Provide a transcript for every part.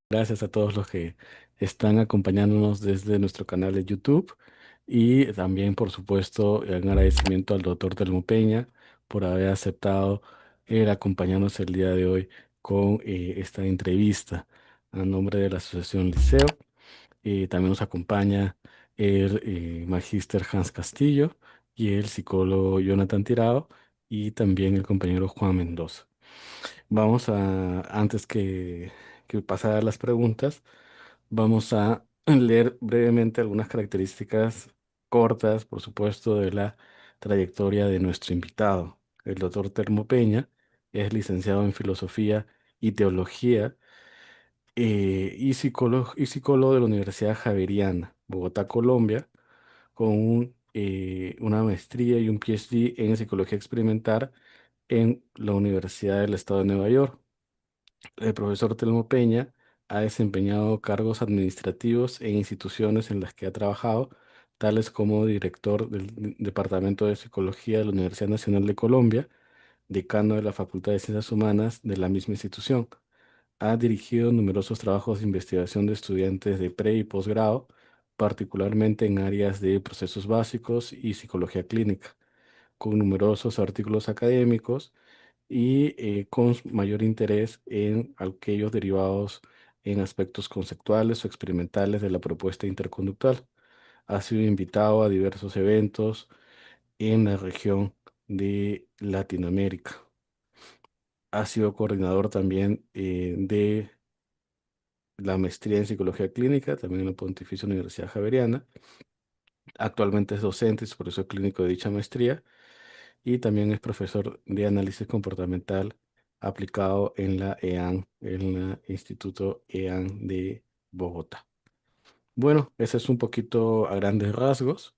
Gracias a todos los que están acompañándonos desde nuestro canal de YouTube y también, por supuesto, un agradecimiento al doctor Telmo Peña por haber aceptado el acompañarnos el día de hoy con esta entrevista a nombre de la Asociación Liceo. También nos acompaña el magíster Hans Castillo y el psicólogo Jonathan Tirado y también el compañero Juan Mendoza. Antes que pasar a las preguntas, vamos a leer brevemente algunas características cortas, por supuesto, de la trayectoria de nuestro invitado. El doctor Termo Peña es licenciado en Filosofía y Teología y psicólogo de la Universidad Javeriana, Bogotá, Colombia, con una maestría y un PhD en Psicología Experimental en la Universidad del Estado de Nueva York. El profesor Telmo Peña ha desempeñado cargos administrativos en instituciones en las que ha trabajado, tales como director del Departamento de Psicología de la Universidad Nacional de Colombia, decano de la Facultad de Ciencias Humanas de la misma institución. Ha dirigido numerosos trabajos de investigación de estudiantes de pre y posgrado, particularmente en áreas de procesos básicos y psicología clínica, con numerosos artículos académicos y con mayor interés en aquellos derivados en aspectos conceptuales o experimentales de la propuesta interconductual. Ha sido invitado a diversos eventos en la región de Latinoamérica. Ha sido coordinador también de la maestría en psicología clínica, también en la Pontificia Universidad Javeriana. Actualmente es docente y supervisor clínico de dicha maestría y también es profesor de análisis comportamental aplicado en la EAN, en el Instituto EAN de Bogotá. Bueno, ese es un poquito a grandes rasgos.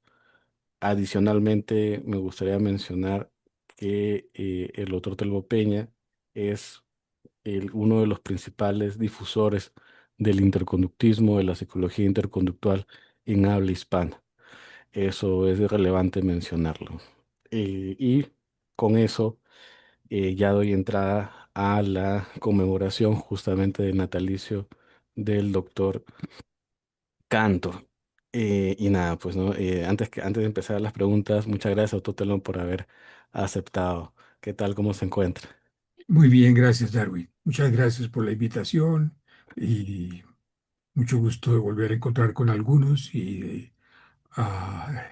Adicionalmente, me gustaría mencionar que el doctor Telmo Peña es uno de los principales difusores del interconductismo, de la psicología interconductual en habla hispana. Eso es relevante mencionarlo. Y con eso ya doy entrada a la conmemoración justamente del natalicio del doctor Cantor. Y nada, pues no, antes de empezar las preguntas, muchas gracias, doctor Telón, por haber aceptado. ¿Qué tal? ¿Cómo se encuentra? Muy bien, gracias, Darwin. Muchas gracias por la invitación y mucho gusto de volver a encontrar con algunos y de ah,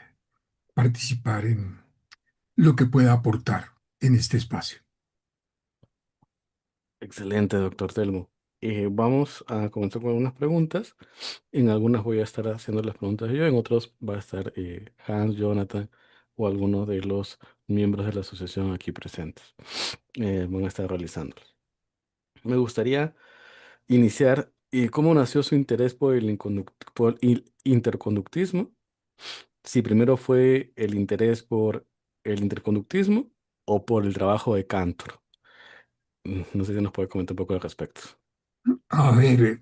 participar en lo que pueda aportar en este espacio. Excelente, doctor Telmo. Vamos a comenzar con algunas preguntas. En algunas voy a estar haciendo las preguntas yo, en otros va a estar Hans, Jonathan o algunos de los miembros de la asociación aquí presentes. Van a estar realizándolos. Me gustaría iniciar cómo nació su interés por el interconductismo. Si primero fue el interés por el interconductismo o por el trabajo de Cantor. No sé si nos puede comentar un poco al respecto. A ver,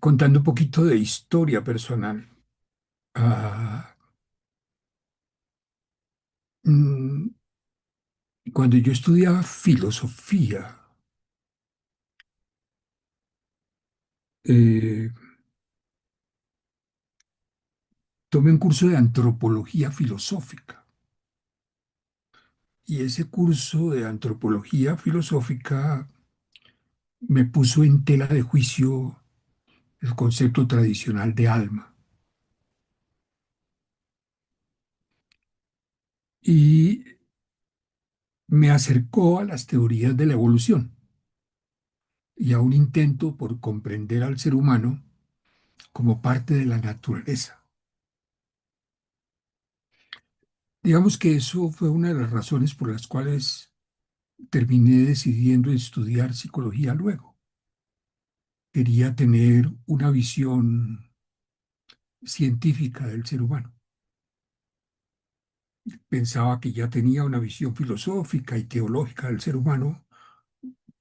contando un poquito de historia personal. ah, mm, Cuando yo estudiaba filosofía, eh, tomé un curso de antropología filosófica. Y ese curso de antropología filosófica me puso en tela de juicio el concepto tradicional de alma y me acercó a las teorías de la evolución y a un intento por comprender al ser humano como parte de la naturaleza. Digamos que eso fue una de las razones por las cuales terminé decidiendo estudiar psicología luego. Quería tener una visión científica del ser humano. Pensaba que ya tenía una visión filosófica y teológica del ser humano,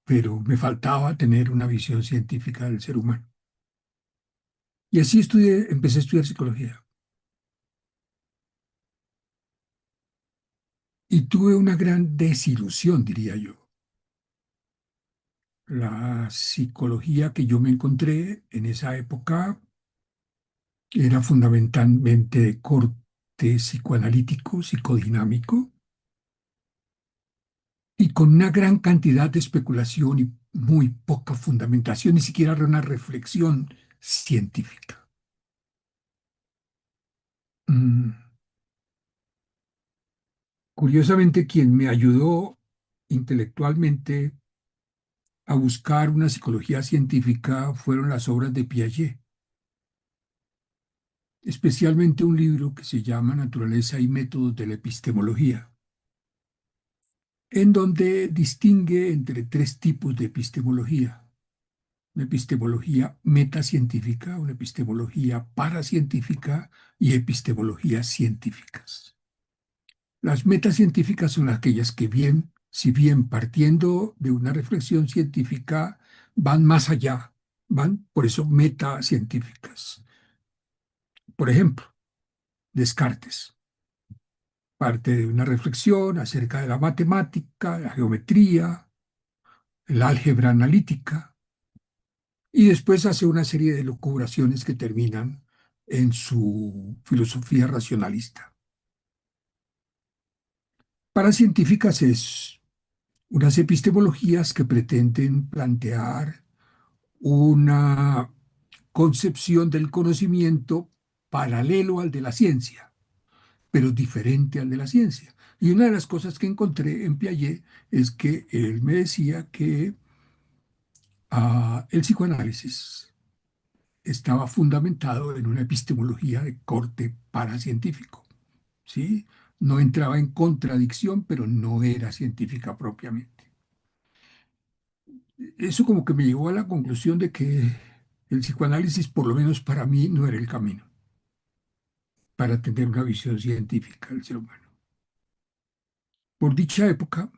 pero me faltaba tener una visión científica del ser humano. Y así empecé a estudiar psicología. Y tuve una gran desilusión, diría yo. La psicología que yo me encontré en esa época era fundamentalmente de corte psicoanalítico, psicodinámico, y con una gran cantidad de especulación y muy poca fundamentación, ni siquiera era una reflexión científica. Mm, Curiosamente, quien me ayudó intelectualmente a buscar una psicología científica fueron las obras de Piaget, especialmente un libro que se llama Naturaleza y métodos de la epistemología, en donde distingue entre tres tipos de epistemología: una epistemología metacientífica, una epistemología paracientífica y epistemologías científicas. Las metacientíficas son aquellas que bien, si bien partiendo de una reflexión científica, van más allá, van por eso metacientíficas. Por ejemplo, Descartes parte de una reflexión acerca de la matemática, la geometría, el álgebra analítica, y después hace una serie de lucubraciones que terminan en su filosofía racionalista. Para científicas es unas epistemologías que pretenden plantear una concepción del conocimiento paralelo al de la ciencia, pero diferente al de la ciencia. Y una de las cosas que encontré en Piaget es que él me decía que el psicoanálisis estaba fundamentado en una epistemología de corte paracientífico, ¿sí? No entraba en contradicción, pero no era científica propiamente. Eso como que me llevó a la conclusión de que el psicoanálisis, por lo menos para mí, no era el camino para tener una visión científica del ser humano. Por dicha época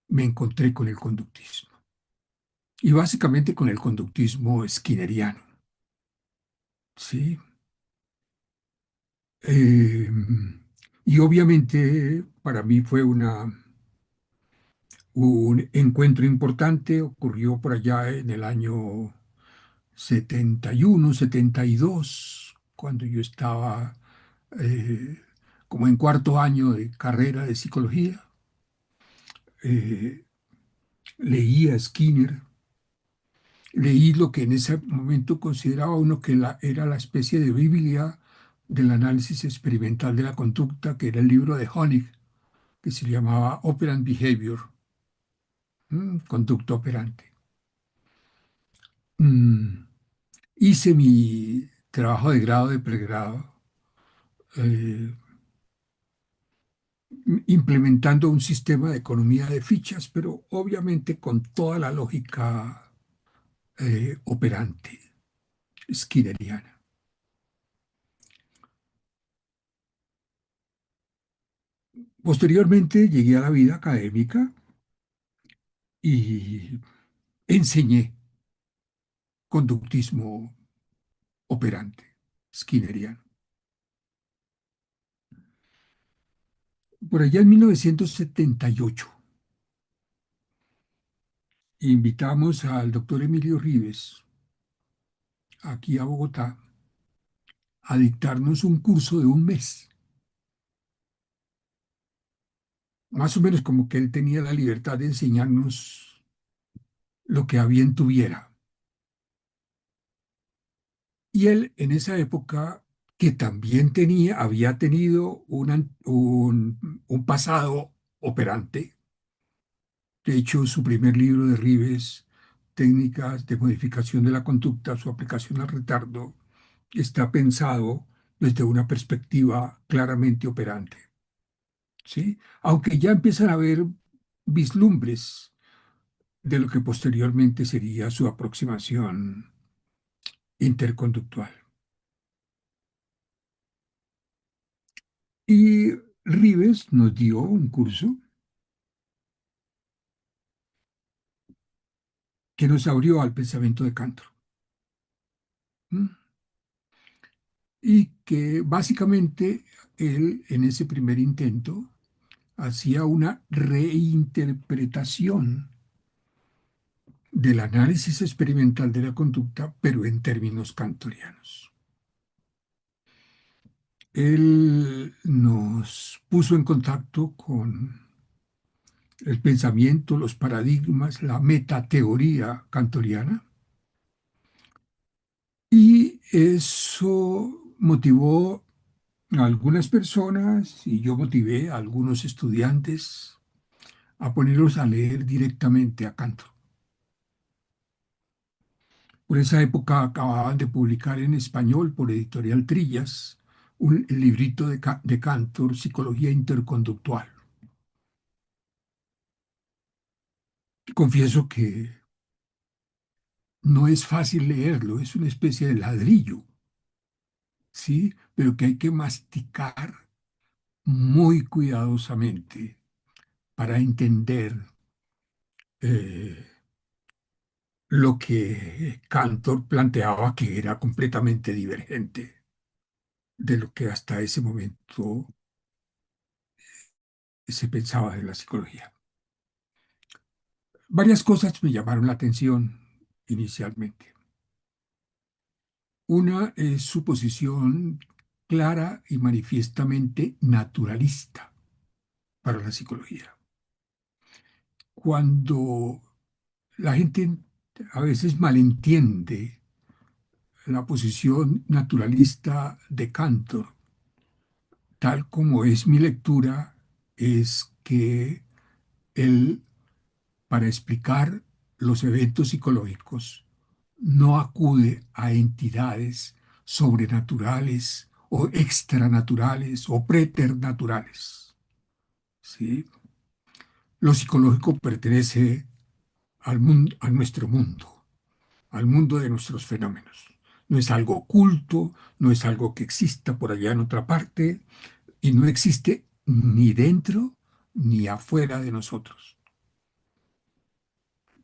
me encontré con el conductismo y básicamente con el conductismo skinneriano, ¿sí? Eh, y obviamente para mí fue un encuentro importante, ocurrió por allá en el año 71, 72, cuando yo estaba eh, como en cuarto año de carrera de psicología. Eh, Leí a Skinner, leí lo que en ese momento consideraba uno que era la especie de Biblia del análisis experimental de la conducta, que era el libro de Honig, que se llamaba Operant Behavior, conducta operante. Mm, Hice mi trabajo de grado, de pregrado, eh, implementando un sistema de economía de fichas, pero obviamente con toda la lógica operante skinneriana. Posteriormente llegué a la vida académica y enseñé conductismo operante skinneriano. Por allá en 1978 invitamos al doctor Emilio Rives aquí a Bogotá a dictarnos un curso de un mes, más o menos como que él tenía la libertad de enseñarnos lo que a bien tuviera. Y él en esa época, que también había tenido un pasado operante. De hecho, su primer libro de Rives, Técnicas de modificación de la conducta, su aplicación al retardo, está pensado desde una perspectiva claramente operante, ¿sí? Aunque ya empiezan a haber vislumbres de lo que posteriormente sería su aproximación interconductual. Y Rives nos dio un curso que nos abrió al pensamiento de Cantor. ¿M? Y que básicamente él, en ese primer intento, hacía una reinterpretación del análisis experimental de la conducta, pero en términos kantorianos. Él nos puso en contacto con el pensamiento, los paradigmas, la metateoría kantoriana, y eso motivó a algunas personas y yo motivé a algunos estudiantes a ponerlos a leer directamente a Cantor. Por esa época acababan de publicar en español por Editorial Trillas un librito de Cantor, Psicología Interconductual. Confieso que no es fácil leerlo, es una especie de ladrillo, ¿sí? Pero que hay que masticar muy cuidadosamente para entender eh, lo que Cantor planteaba, que era completamente divergente de lo que hasta ese momento se pensaba de la psicología. Varias cosas me llamaron la atención inicialmente. Una es su posición clara y manifiestamente naturalista para la psicología. Cuando la gente a veces malentiende la posición naturalista de Cantor, tal como es mi lectura, es que él, para explicar los eventos psicológicos, no acude a entidades sobrenaturales o extranaturales o preternaturales, ¿sí? Lo psicológico pertenece al mundo, a nuestro mundo, al mundo de nuestros fenómenos. No es algo oculto, no es algo que exista por allá en otra parte y no existe ni dentro ni afuera de nosotros.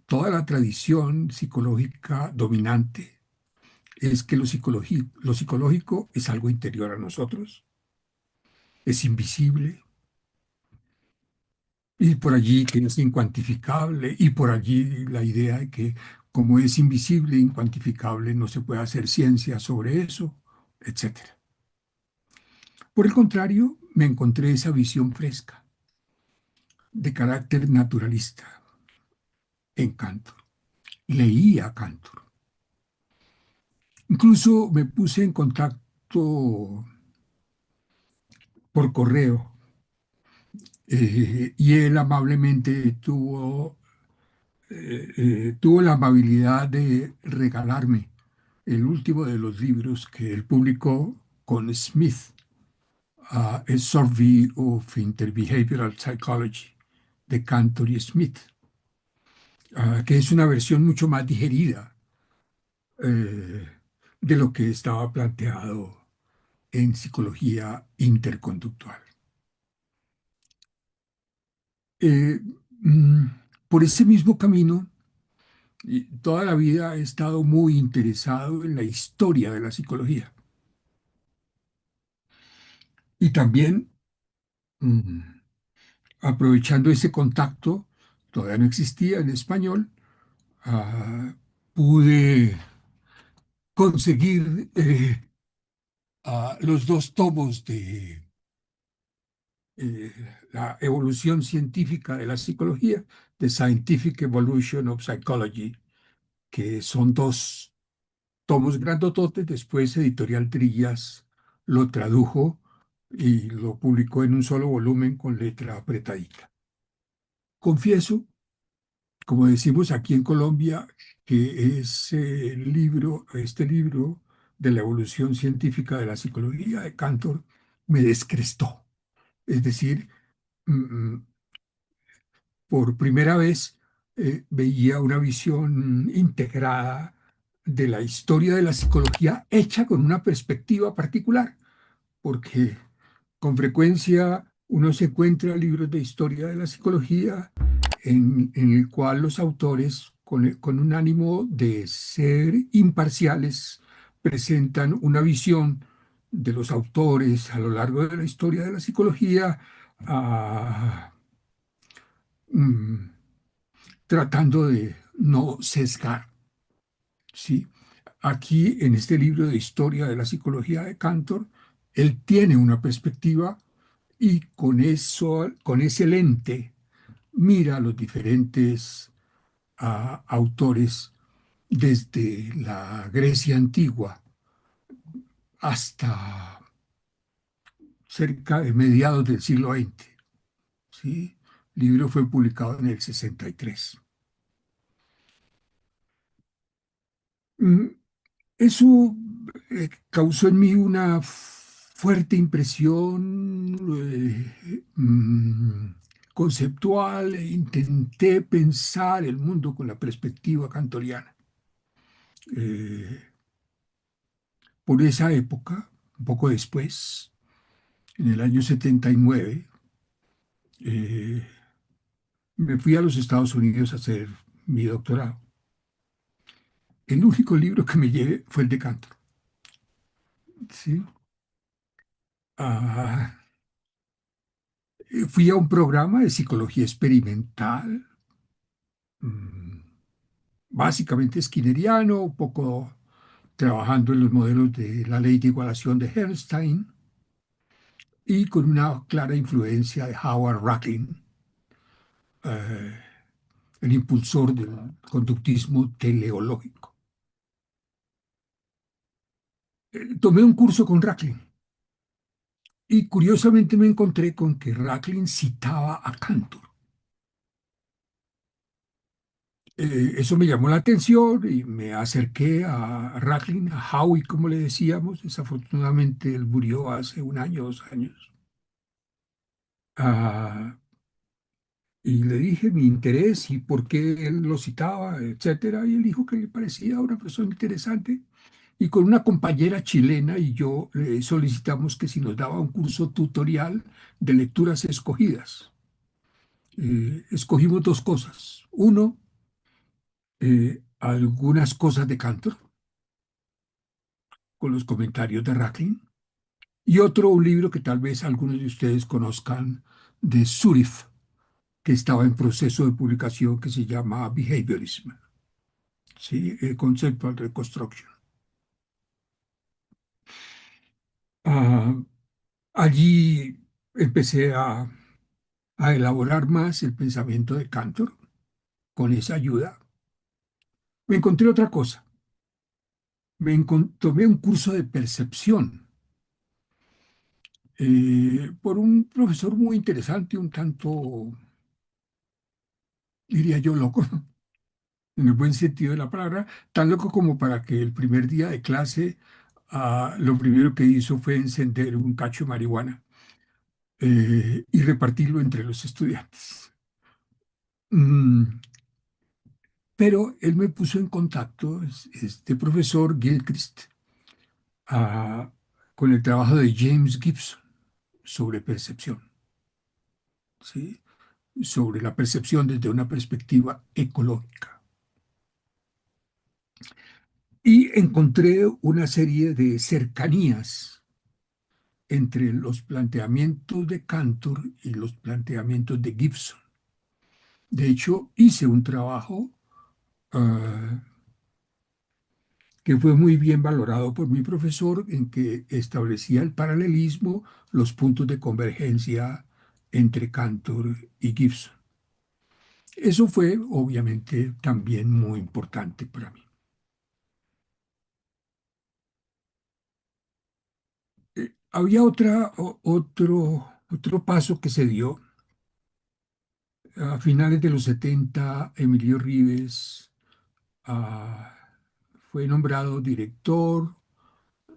Toda la tradición psicológica dominante es que lo psicológico es algo interior a nosotros, es invisible, y por allí que es incuantificable, y por allí la idea de que como es invisible e incuantificable no se puede hacer ciencia sobre eso, etcétera. Por el contrario, me encontré esa visión fresca, de carácter naturalista, en Cantor. Leí a Cantor. Incluso me puse en contacto por correo y él amablemente tuvo la amabilidad de regalarme el último de los libros que él publicó con Smith, A Survey of Interbehavioral Psychology, de Cantor y Smith, que es una versión mucho más digerida eh, de lo que estaba planteado en psicología interconductual. Eh, mm, por ese mismo camino, y toda la vida he estado muy interesado en la historia de la psicología. Y también, mm, aprovechando ese contacto, todavía no existía en español, pude conseguir los dos tomos de eh, la evolución científica de la psicología, The Scientific Evolution of Psychology, que son dos tomos grandototes. Después Editorial Trillas lo tradujo y lo publicó en un solo volumen con letra apretadita. Confieso, como decimos aquí en Colombia, que este libro de la evolución científica de la psicología de Cantor me descrestó. Es decir, mm, por primera vez veía una visión integrada de la historia de la psicología hecha con una perspectiva particular, porque con frecuencia uno se encuentra libros de historia de la psicología en el cual los autores, con un ánimo de ser imparciales, presentan una visión de los autores a lo largo de la historia de la psicología ah, mm, tratando de no sesgar, ¿sí? Aquí, en este libro de Historia de la Psicología de Cantor, él tiene una perspectiva y con eso, con ese lente, mira a los diferentes autores desde la Grecia antigua hasta cerca de mediados del siglo XX. ¿Sí? El libro fue publicado en el 63. Mm, Eso causó en mí una fuerte impresión conceptual e intenté pensar el mundo con la perspectiva cantoriana. Eh, por esa época, un poco después, en el año 79, eh, me fui a los Estados Unidos a hacer mi doctorado. El único libro que me llevé fue el de Cantor. ¿Sí? Ah, fui a un programa de psicología experimental, mm, básicamente skinneriano, un poco trabajando en los modelos de la ley de igualación de Bernstein y con una clara influencia de Howard Racklin, eh, el impulsor del conductismo teleológico. Tomé un curso con Racklin y curiosamente me encontré con que Racklin citaba a Cantor. Eso me llamó la atención y me acerqué a Racklin, a Howie, como le decíamos. Desafortunadamente él murió hace un año, 2 años. Ah, y le dije mi interés y por qué él lo citaba, etcétera. Y él dijo que le parecía una persona interesante. Y con una compañera chilena y yo le solicitamos que si nos daba un curso tutorial de lecturas escogidas. Escogimos dos cosas. Uno, algunas cosas de Cantor con los comentarios de Racklin. Y otro, un libro que tal vez algunos de ustedes conozcan de Zurich, que estaba en proceso de publicación, que se llama Behaviorism, ¿sí? Conceptual Reconstruction. Ah, allí empecé a elaborar más el pensamiento de Cantor con esa ayuda. Me encontré otra cosa. Tomé un curso de percepción por un profesor muy interesante, un tanto, diría yo, loco, en el buen sentido de la palabra, tan loco como para que el primer día de clase lo primero que hizo fue encender un cacho de marihuana y repartirlo entre los estudiantes. Mm, pero él me puso en contacto, este profesor Gilchrist, ah, con el trabajo de James Gibson sobre percepción, ¿sí? Sobre la percepción desde una perspectiva ecológica. Y encontré una serie de cercanías entre los planteamientos de Cantor y los planteamientos de Gibson. De hecho, hice un trabajo ah, que fue muy bien valorado por mi profesor en que establecía el paralelismo, los puntos de convergencia entre Cantor y Gibson. Eso fue obviamente también muy importante para mí. Había otro paso que se dio a finales de los 70. Emilio Rives ah, fue nombrado director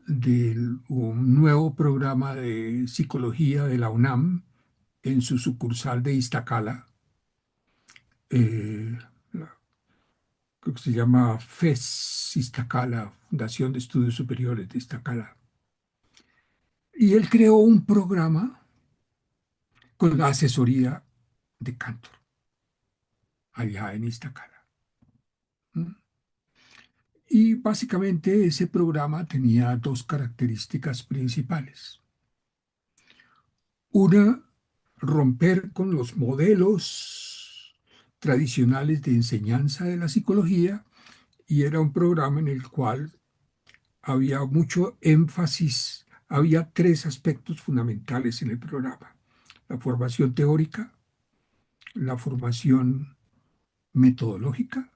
de un nuevo programa de psicología de la UNAM en su sucursal de Iztacala, eh, creo que se llama FES Iztacala, Fundación de Estudios Superiores de Iztacala. Y él creó un programa con la asesoría de Cantor, allá en Iztacala. ¿Mm? Y básicamente ese programa tenía dos características principales. Una, romper con los modelos tradicionales de enseñanza de la psicología y era un programa en el cual había mucho énfasis, había tres aspectos fundamentales en el programa: la formación teórica, la formación metodológica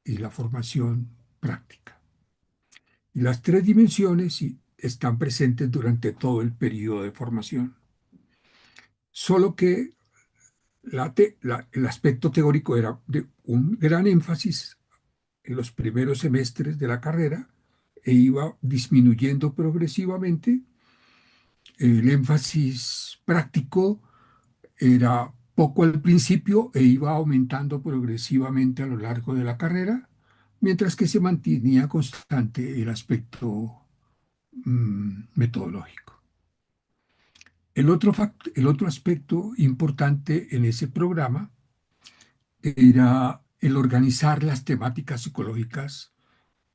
y la formación práctica. Y las tres dimensiones están presentes durante todo el periodo de formación. Solo que el aspecto teórico era de un gran énfasis en los primeros semestres de la carrera e iba disminuyendo progresivamente. El énfasis práctico era poco al principio e iba aumentando progresivamente a lo largo de la carrera, mientras que se mantenía constante el aspecto metodológico. El otro aspecto importante en ese programa era el organizar las temáticas psicológicas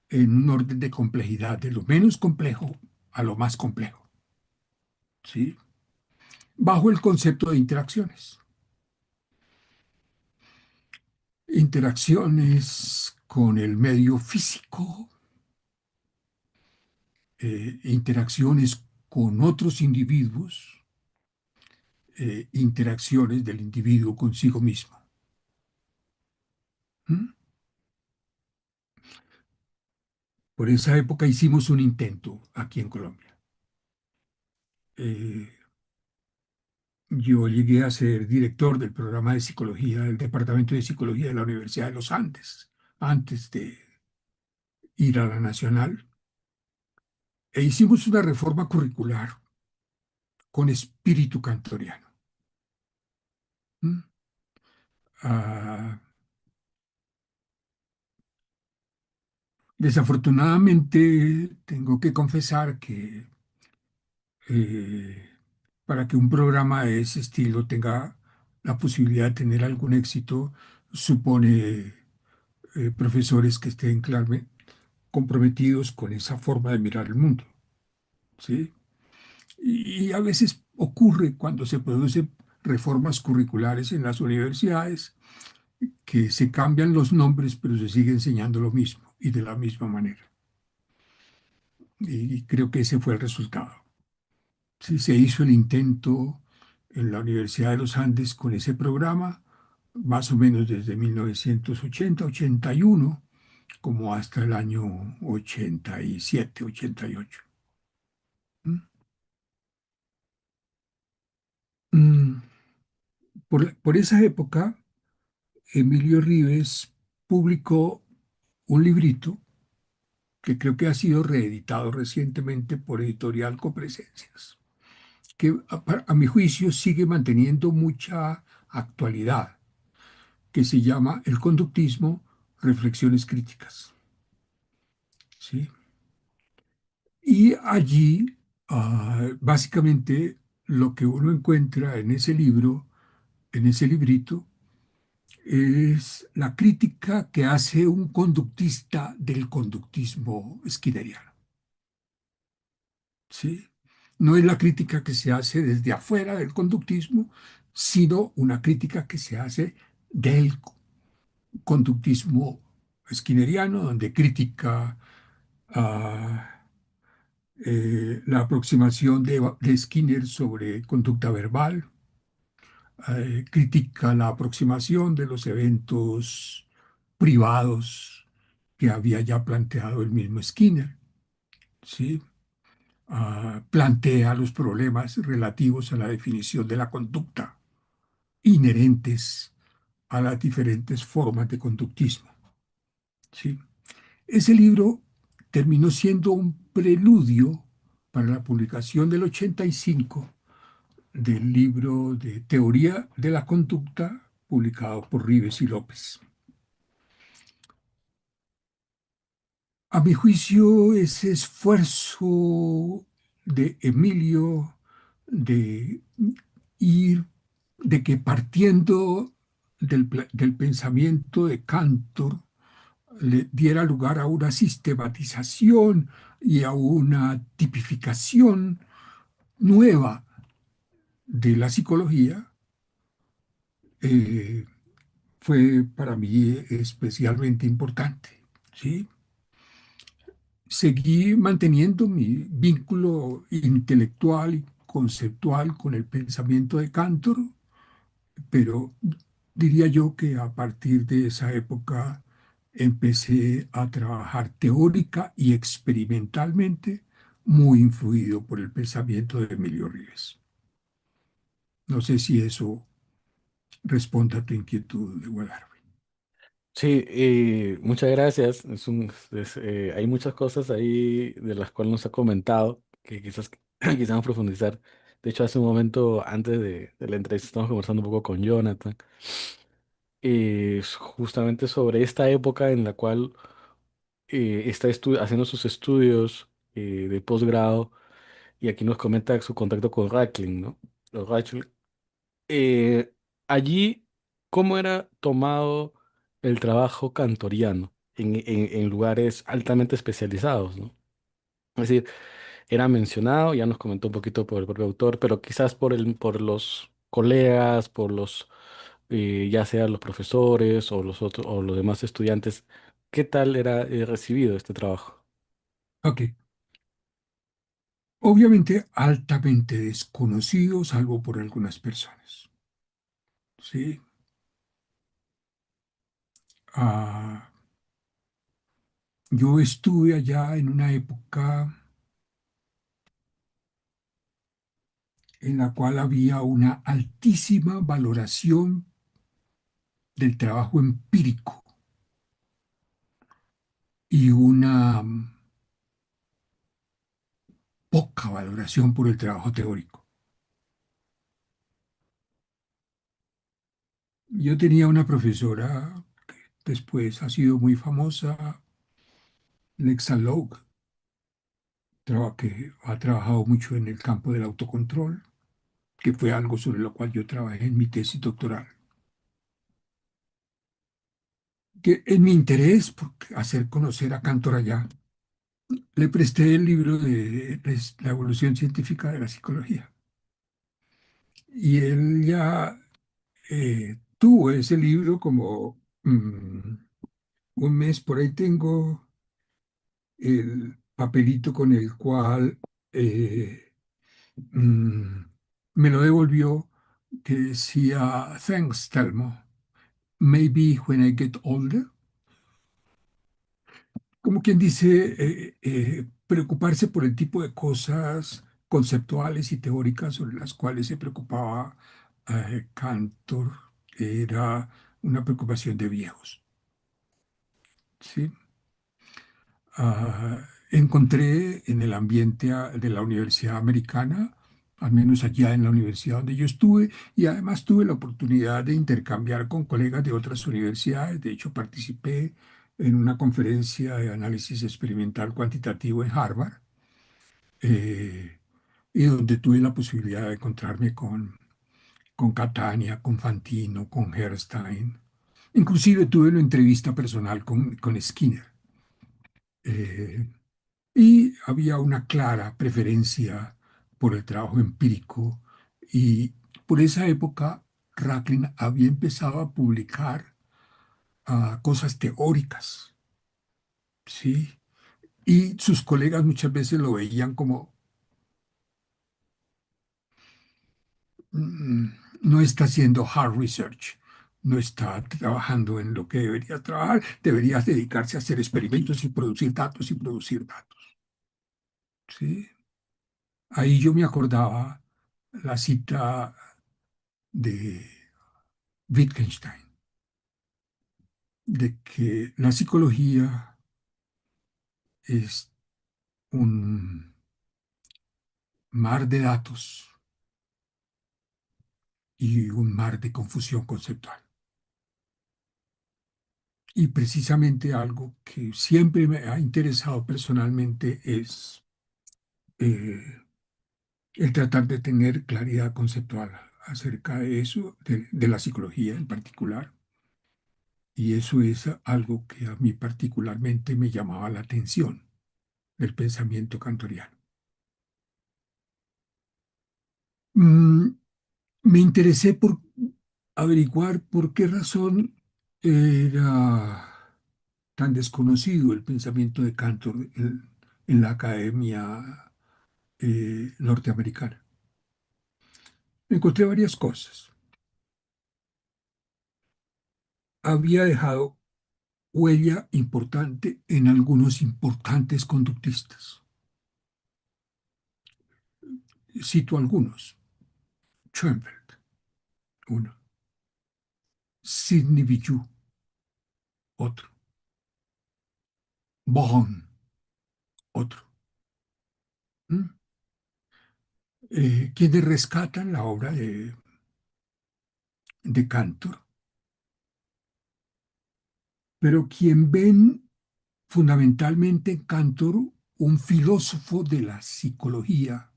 en un orden de complejidad, de lo menos complejo a lo más complejo, ¿sí? Bajo el concepto de interacciones. Interacciones con el medio físico, interacciones con otros individuos, interacciones del individuo consigo mismo. ¿Mm? Por esa época hicimos un intento aquí en Colombia. Eh, yo llegué a ser director del programa de psicología, del Departamento de Psicología de la Universidad de los Andes, antes de ir a la Nacional, e hicimos una reforma curricular con espíritu cantoriano. ¿Mm? Ah, Desafortunadamente, tengo que confesar que eh, para que un programa de ese estilo tenga la posibilidad de tener algún éxito, supone profesores que estén claramente comprometidos con esa forma de mirar el mundo, ¿sí? Y a veces ocurre cuando se producen reformas curriculares en las universidades que se cambian los nombres, pero se sigue enseñando lo mismo y de la misma manera. Y creo que ese fue el resultado. Sí, se hizo el intento en la Universidad de los Andes con ese programa, más o menos desde 1980-81, como hasta el año 87-88. ¿Mm? Mm, por esa época, Emilio Rives publicó un librito que creo que ha sido reeditado recientemente por Editorial Copresencias, que a mi juicio sigue manteniendo mucha actualidad, que se llama El conductismo, reflexiones críticas. ¿Sí? Y allí, básicamente, lo que uno encuentra en ese libro, en ese librito, es la crítica que hace un conductista del conductismo skinneriano. ¿Sí? No es la crítica que se hace desde afuera del conductismo, sino una crítica que se hace del conductismo skinneriano, donde critica ah, la aproximación de Skinner sobre conducta verbal, critica la aproximación de los eventos privados que había ya planteado el mismo Skinner, ¿sí? Plantea los problemas relativos a la definición de la conducta inherentes a las diferentes formas de conductismo, ¿sí? Ese libro terminó siendo un preludio para la publicación del 85 del libro de Teoría de la Conducta, publicado por Rives y López. A mi juicio, ese esfuerzo de Emilio de ir, de que partiendo del pensamiento de Cantor, le diera lugar a una sistematización y a una tipificación nueva de la psicología, eh, fue para mí especialmente importante, ¿sí? Seguí manteniendo mi vínculo intelectual y conceptual con el pensamiento de Cantor, pero diría yo que a partir de esa época empecé a trabajar teórica y experimentalmente, muy influido por el pensamiento de Emilio Ríos. No sé si eso responde a tu inquietud de Guadalupe. Sí, muchas gracias. Hay muchas cosas ahí de las cuales nos ha comentado que quizás quizás profundizar. De hecho, hace un momento antes de la entrevista estamos conversando un poco con Jonathan, justamente sobre esta época en la cual está haciendo sus estudios de posgrado y aquí nos comenta su contacto con Racklin, ¿no? Los Racklin. Eh, Allí, ¿cómo era tomado el trabajo cantoriano en lugares altamente especializados, ¿no? Es decir, era mencionado, ya nos comentó un poquito por el propio autor, pero quizás por los colegas, ya sea los profesores o los otros o los demás estudiantes, ¿qué tal era recibido este trabajo? Ok, obviamente altamente desconocido, salvo por algunas personas. Sí. Ah, yo estuve allá en una época en la cual había una altísima valoración del trabajo empírico y una poca valoración por el trabajo teórico. Yo tenía una profesora que después ha sido muy famosa, Lexa Logue, que ha trabajado mucho en el campo del autocontrol, que fue algo sobre lo cual yo trabajé en mi tesis doctoral. Que en mi interés por hacer conocer a Cantor allá, le presté el libro de La evolución científica de la psicología. Y él ya tuvo ese libro como un mes. Por ahí tengo el papelito con el cual eh, mm, me lo devolvió, que decía: Thanks, Telmo. Maybe when I get older. Como quien dice, preocuparse por el tipo de cosas conceptuales y teóricas sobre las cuales se preocupaba Cantor era una preocupación de viejos, ¿sí? Encontré en el ambiente de la Universidad Americana, al menos allá en la universidad donde yo estuve, y además tuve la oportunidad de intercambiar con colegas de otras universidades. De hecho, participé en una conferencia de análisis experimental cuantitativo en Harvard, eh, y donde tuve la posibilidad de encontrarme con Catania, con Fantino, con Herstein. Inclusive tuve una entrevista personal con Skinner. Eh, Y había una clara preferencia por el trabajo empírico, y por esa época Racklin había empezado a publicar cosas teóricas, ¿sí? Y sus colegas muchas veces lo veían como: "Mm, no está haciendo hard research, no está trabajando en lo que debería trabajar, deberías dedicarse a hacer experimentos y producir datos", ¿sí? Ahí yo me acordaba la cita de Wittgenstein, de que la psicología es un mar de datos y un mar de confusión conceptual. Y precisamente algo que siempre me ha interesado personalmente es eh, el tratar de tener claridad conceptual acerca de eso, de la psicología en particular. Y eso es algo que a mí particularmente me llamaba la atención del pensamiento kantoriano. Mm, Me interesé averiguar por qué razón era tan desconocido el pensamiento de Cantor en la academia norteamericana. Encontré varias cosas. Había dejado huella importante en algunos importantes conductistas. Cito algunos. Schoenfeld, uno. Sidney Bichou, otro. Bohn, otro. ¿Mm? Quienes rescatan la obra de Cantor, pero quien ven fundamentalmente en Cantor un filósofo de la psicología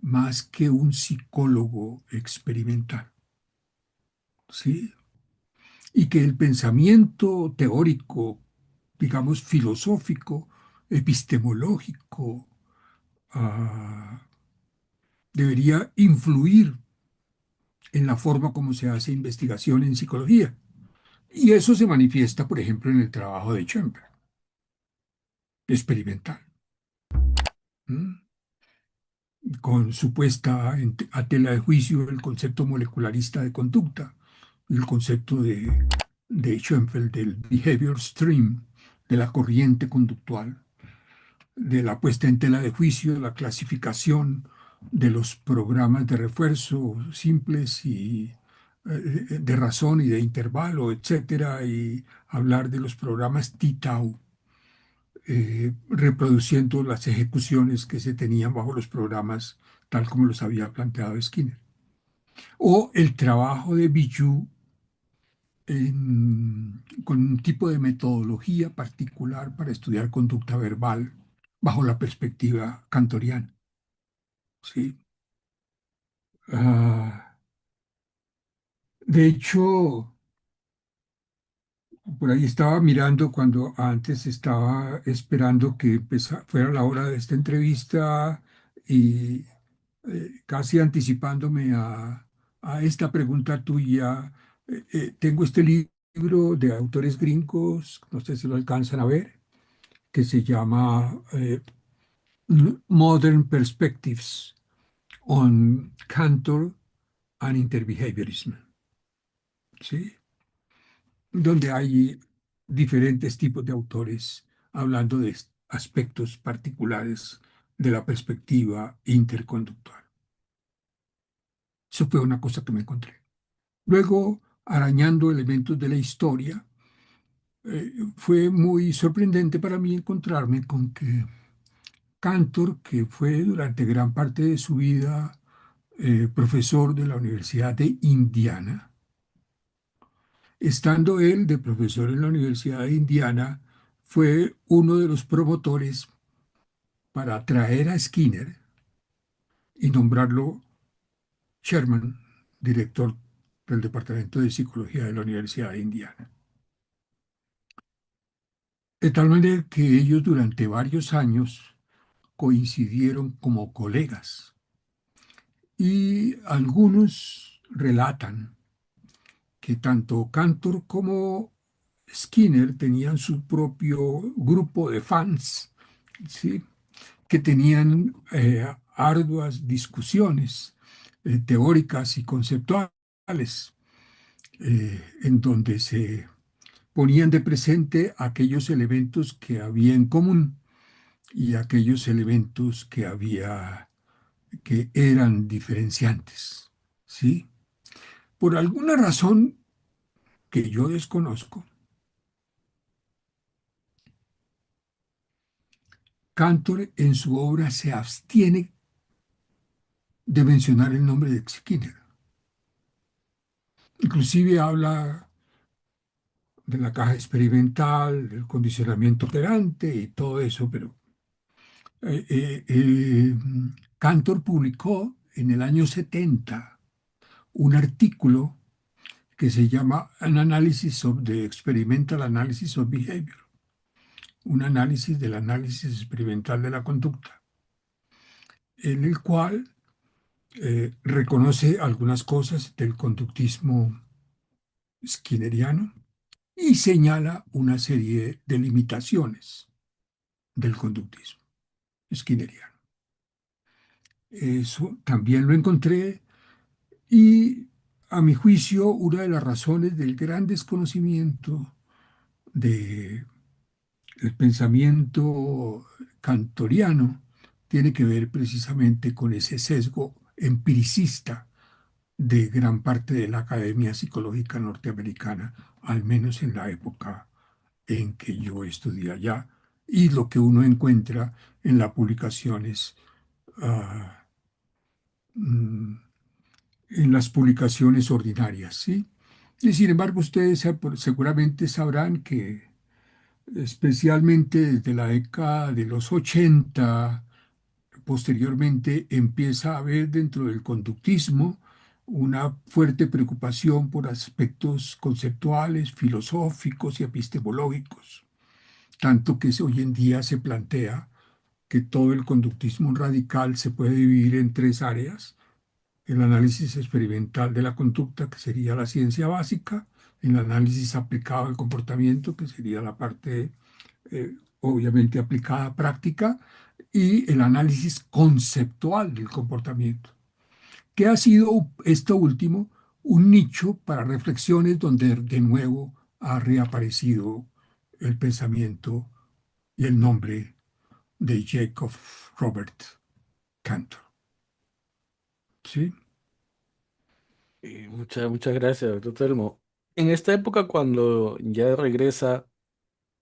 más que un psicólogo experimental, ¿sí? Y que el pensamiento teórico, digamos, filosófico, epistemológico, ah, debería influir en la forma como se hace investigación en psicología. Y eso se manifiesta, por ejemplo, en el trabajo de Schoenberg, experimental, ¿m? Con su puesta a tela de juicio el concepto molecularista de conducta, el concepto de Schoenfeld del behavior stream, de la corriente conductual, de la puesta en tela de juicio, la clasificación de los programas de refuerzo simples y de razón y de intervalo, etcétera, y hablar de los programas T-Tau, reproduciendo las ejecuciones que se tenían bajo los programas tal como los había planteado Skinner. O el trabajo de Bijoux con un tipo de metodología particular para estudiar conducta verbal bajo la perspectiva cantoriana. ¿Sí? Ah, de hecho, por ahí estaba mirando cuando antes estaba esperando que fuera la hora de esta entrevista y casi anticipándome a esta pregunta tuya, tengo este libro de autores gringos, no sé si lo alcanzan a ver, que se llama Modern Perspectives on Cantor and Interbehaviorism, ¿sí? Donde hay diferentes tipos de autores hablando de aspectos particulares de la perspectiva interconductual. Eso fue una cosa que me encontré. Luego, arañando elementos de la historia, fue muy sorprendente para mí encontrarme con que Cantor, que fue durante gran parte de su vida profesor de la Universidad de Indiana, estando él de profesor en la Universidad de Indiana, fue uno de los promotores para traer a Skinner y nombrarlo Sherman, director del Departamento de Psicología de la Universidad de Indiana. De tal manera que ellos durante varios años coincidieron como colegas y algunos relatan que tanto Cantor como Skinner tenían su propio grupo de fans, ¿sí? Que tenían arduas discusiones teóricas y conceptuales, en donde se ponían de presente aquellos elementos que había en común y aquellos elementos que eran diferenciantes, ¿sí? Por alguna razón que yo desconozco, Cantor en su obra se abstiene de mencionar el nombre de Skinner. Inclusive habla de la caja experimental, del condicionamiento operante y todo eso, pero eh, eh, eh, Cantor publicó en el año 70 un artículo que se llama An Analysis of the Experimental Analysis of Behavior, un análisis del análisis experimental de la conducta, en el cual reconoce algunas cosas del conductismo skinneriano y señala una serie de limitaciones del conductismo skinneriano. Eso también lo encontré y, a mi juicio, una de las razones del gran desconocimiento del pensamiento kantoriano tiene que ver precisamente con ese sesgo empiricista de gran parte de la Academia Psicológica Norteamericana, al menos en la época en que yo estudié allá, y lo que uno encuentra en las publicaciones, ah, mm, en las publicaciones ordinarias, ¿sí? Y sin embargo, ustedes seguramente sabrán que especialmente desde la década de los 80, posteriormente empieza a haber dentro del conductismo una fuerte preocupación por aspectos conceptuales, filosóficos y epistemológicos, tanto que hoy en día se plantea que todo el conductismo radical se puede dividir en tres áreas: el análisis experimental de la conducta, que sería la ciencia básica; el análisis aplicado al comportamiento, que sería la parte obviamente aplicada práctica; y el análisis conceptual del comportamiento, que ha sido esto último un nicho para reflexiones donde de nuevo ha reaparecido el pensamiento y el nombre de Jacob Robert Cantor. ¿Sí? Muchas gracias, doctor Telmo. En esta época, cuando ya regresa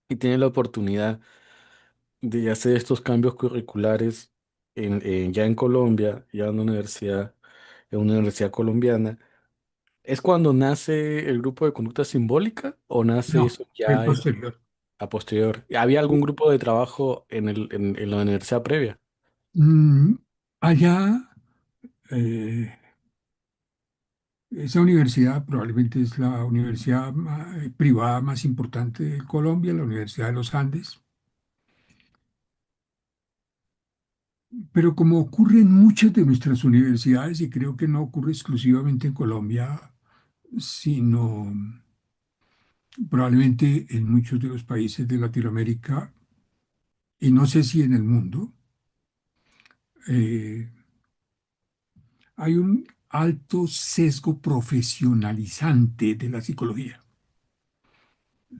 y tiene la oportunidad de hacer estos cambios curriculares ya en Colombia, ya en una universidad colombiana, ¿es cuando nace el grupo de conducta simbólica o nace No, eso el ya posterior. a posterior? ¿Había algún grupo de trabajo en la universidad previa? Mm, allá, eh, esa universidad probablemente es la universidad privada más importante de Colombia, la Universidad de los Andes. Pero como ocurre en muchas de nuestras universidades, y creo que no ocurre exclusivamente en Colombia, sino probablemente en muchos de los países de Latinoamérica, y no sé si en el mundo, eh, hay un alto sesgo profesionalizante de la psicología.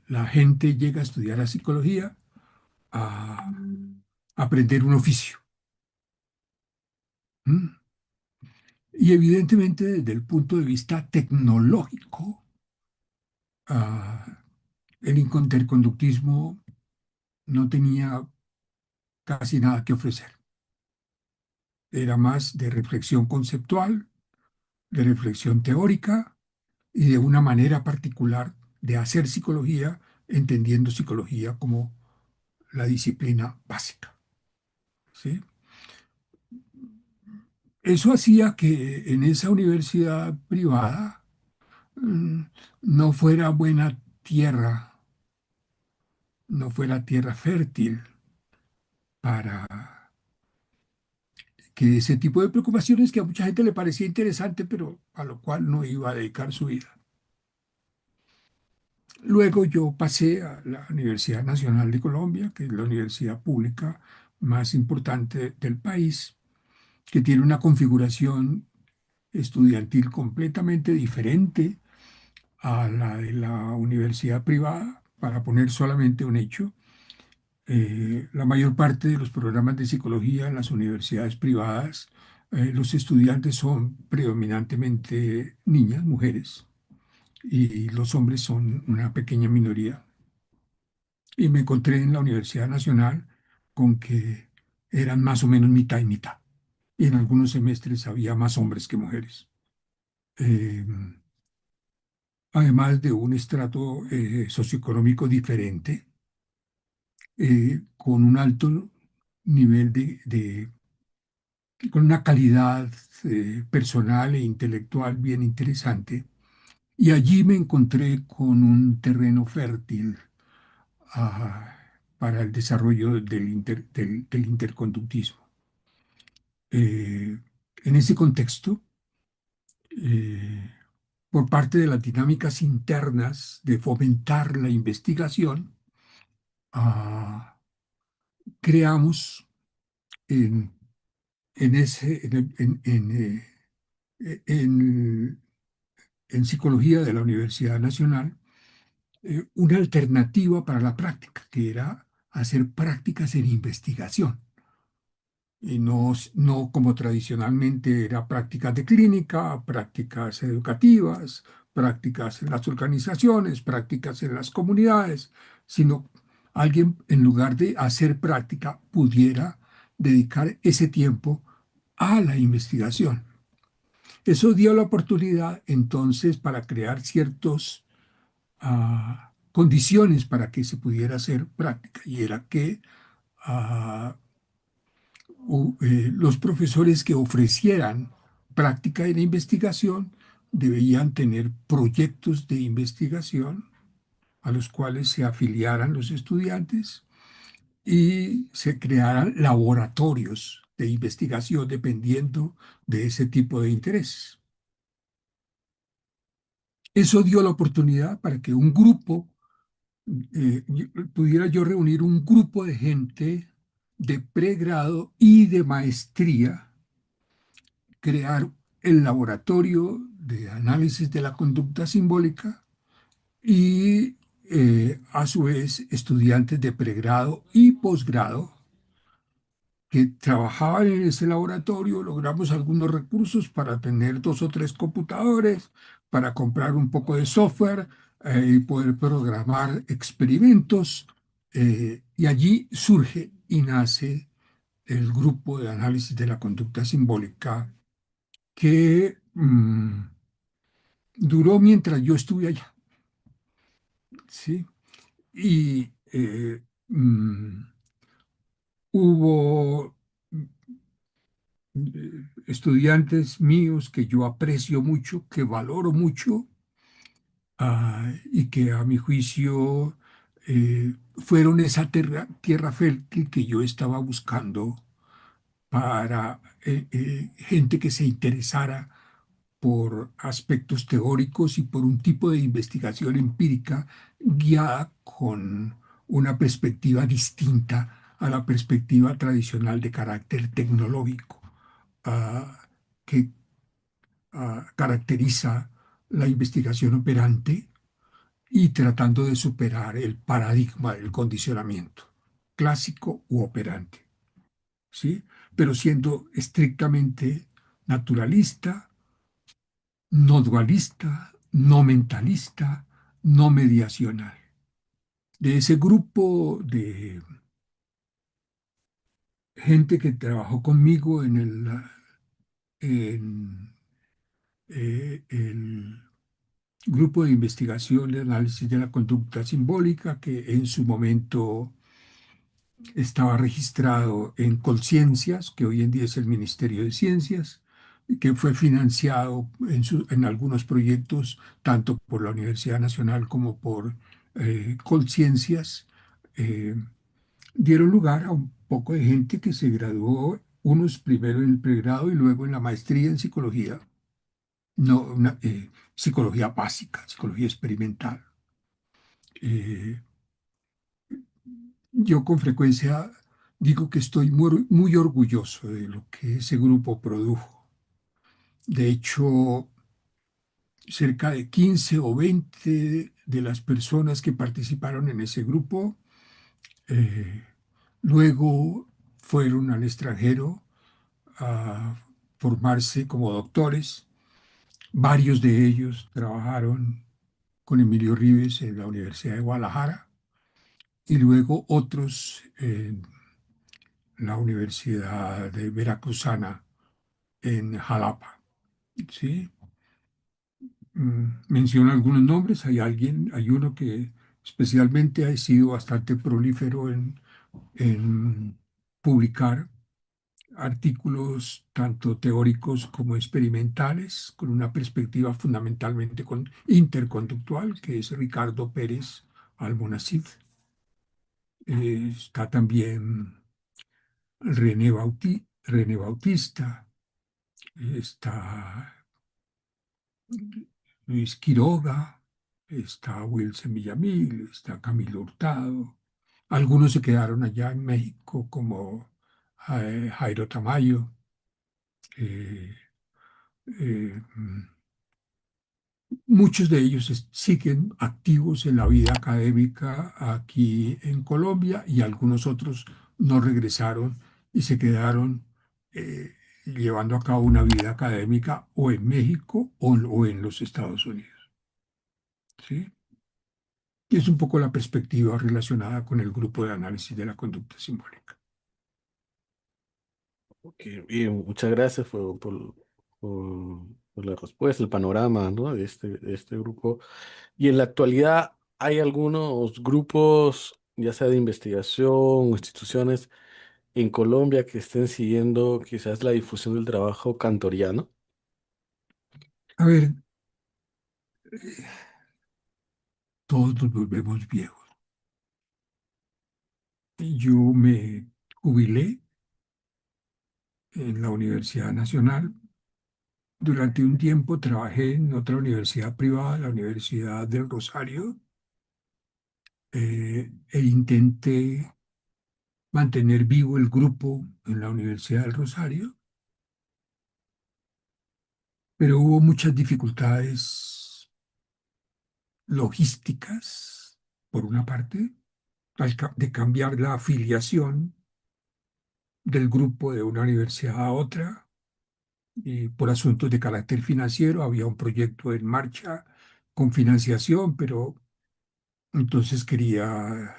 La gente llega a estudiar la psicología a aprender un oficio. ¿M? Y evidentemente desde el punto de vista tecnológico, el interconductismo no tenía casi nada que ofrecer. Era más de reflexión conceptual, de reflexión teórica y de una manera particular de hacer psicología, entendiendo psicología como la disciplina básica. ¿Sí? Eso hacía que en esa universidad privada mm, no fuera buena tierra, no fuera tierra fértil para que ese tipo de preocupaciones que a mucha gente le parecía interesante, pero a lo cual no iba a dedicar su vida. Luego yo pasé a la Universidad Nacional de Colombia, que es la universidad pública más importante del país, que tiene una configuración estudiantil completamente diferente a la de la universidad privada. Para poner solamente un hecho, la mayor parte de los programas de psicología en las universidades privadas, los estudiantes son predominantemente niñas, mujeres, y los hombres son una pequeña minoría. Y me encontré en la Universidad Nacional con que eran más o menos mitad y mitad. Y en algunos semestres había más hombres que mujeres. Eh, Además de un estrato socioeconómico diferente, con un alto nivel con una calidad personal e intelectual bien interesante. Y allí me encontré con un terreno fértil ah, para el desarrollo del interconductismo. En ese contexto, eh, por parte de las dinámicas internas de fomentar la investigación, ah, creamos en, en- en psicología de la Universidad Nacional una alternativa para la práctica, que era hacer prácticas en investigación. Y no como tradicionalmente era prácticas de clínica, prácticas educativas, prácticas en las organizaciones, prácticas en las comunidades, sino alguien en lugar de hacer práctica pudiera dedicar ese tiempo a la investigación. Eso dio la oportunidad entonces para crear ciertos condiciones para que se pudiera hacer práctica y era que ah, los profesores que ofrecieran práctica en investigación debían tener proyectos de investigación a los cuales se afiliaran los estudiantes y se crearan laboratorios de investigación dependiendo de ese tipo de intereses. Eso dio la oportunidad para que un grupo, pudiera yo reunir un grupo de gente de pregrado y de maestría, crear el laboratorio de análisis de la conducta simbólica y a su vez estudiantes de pregrado y posgrado que trabajaban en ese laboratorio. Logramos algunos recursos para tener dos o tres computadores, para comprar un poco de software y poder programar experimentos. Y allí surge y nace el grupo de análisis de la conducta simbólica que duró mientras yo estuve allá, ¿sí? Y hubo estudiantes míos que yo aprecio mucho, que valoro mucho, y que a mi juicio fueron esa tierra fértil que yo estaba buscando para gente que se interesara por aspectos teóricos y por un tipo de investigación empírica guiada con una perspectiva distinta a la perspectiva tradicional de carácter tecnológico, ah, que caracteriza la investigación operante y tratando de superar el paradigma del condicionamiento clásico u operante, ¿sí? Pero siendo estrictamente naturalista, no dualista, no mentalista, no mediacional. De ese grupo de gente que trabajó conmigo en, el grupo de investigación de análisis de la conducta simbólica, que en su momento estaba registrado en Colciencias, que hoy en día es el Ministerio de Ciencias, y que fue financiado en algunos proyectos, tanto por la Universidad Nacional como por Colciencias, eh, dieron lugar a un poco de gente que se graduó, unos primero en el pregrado y luego en la maestría en psicología, no, psicología básica, psicología experimental. Eh, Yo con frecuencia digo que estoy muy orgulloso de lo que ese grupo produjo. De hecho, cerca de 15 o 20 de las personas que participaron en ese grupo eh, luego fueron al extranjero a formarse como doctores. Varios de ellos trabajaron con Emilio Rives en la Universidad de Guadalajara y luego otros en la Universidad de Veracruzana en Jalapa. ¿Sí? Menciono algunos nombres. Hay uno que especialmente ha sido bastante prolífero en publicar artículos tanto teóricos como experimentales, con una perspectiva fundamentalmente interconductual, que es Ricardo Pérez Almonacid. Está también René Bautista, está Luis Quiroga, está Wilson Villamil, está Camilo Hurtado. Algunos se quedaron allá en México, como Jairo Tamayo. eh, Muchos de ellos siguen activos en la vida académica aquí en Colombia y algunos otros no regresaron y se quedaron llevando a cabo una vida académica o en México o en los Estados Unidos. ¿Sí? Y es un poco la perspectiva relacionada con el grupo de análisis de la conducta simbólica. Ok, bien, muchas gracias por, por la respuesta, el panorama, ¿no? De este grupo. Y en la actualidad, ¿hay algunos grupos, ya sea de investigación o instituciones en Colombia que estén siguiendo quizás la difusión del trabajo cantoriano? A ver, todos nos volvemos viejos. Yo me jubilé en la Universidad Nacional. Durante un tiempo trabajé en otra universidad privada, la Universidad del Rosario, e intenté mantener vivo el grupo en la Universidad del Rosario, pero hubo muchas dificultades logísticas, por una parte, de cambiar la afiliación del grupo de una universidad a otra, y por asuntos de carácter financiero había un proyecto en marcha con financiación, pero entonces quería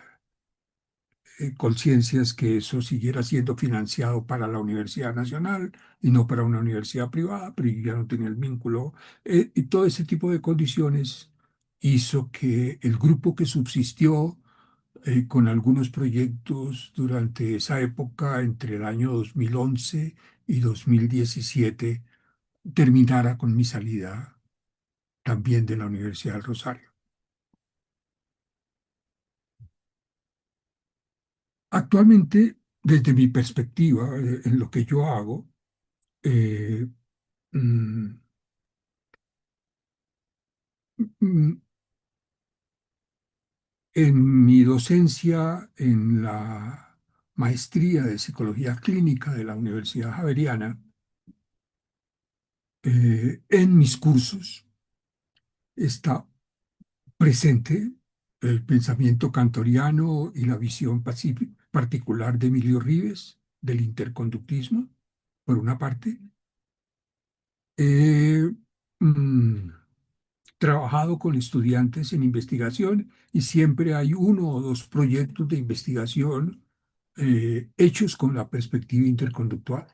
conciencias que eso siguiera siendo financiado para la Universidad Nacional y no para una universidad privada, pero yo ya no tenía el vínculo. Y todo ese tipo de condiciones hizo que el grupo que subsistió con algunos proyectos durante esa época, entre el año 2011 y 2017, terminara con mi salida también de la Universidad del Rosario. Actualmente, desde mi perspectiva, en lo que yo hago, eh, mm, mm, en mi docencia en la maestría de psicología clínica de la Universidad Javeriana, en mis cursos está presente el pensamiento kantoriano y la visión particular de Emilio Rives del interconductismo, por una parte. He trabajado con estudiantes en investigación y siempre hay uno o dos proyectos de investigación hechos con la perspectiva interconductual,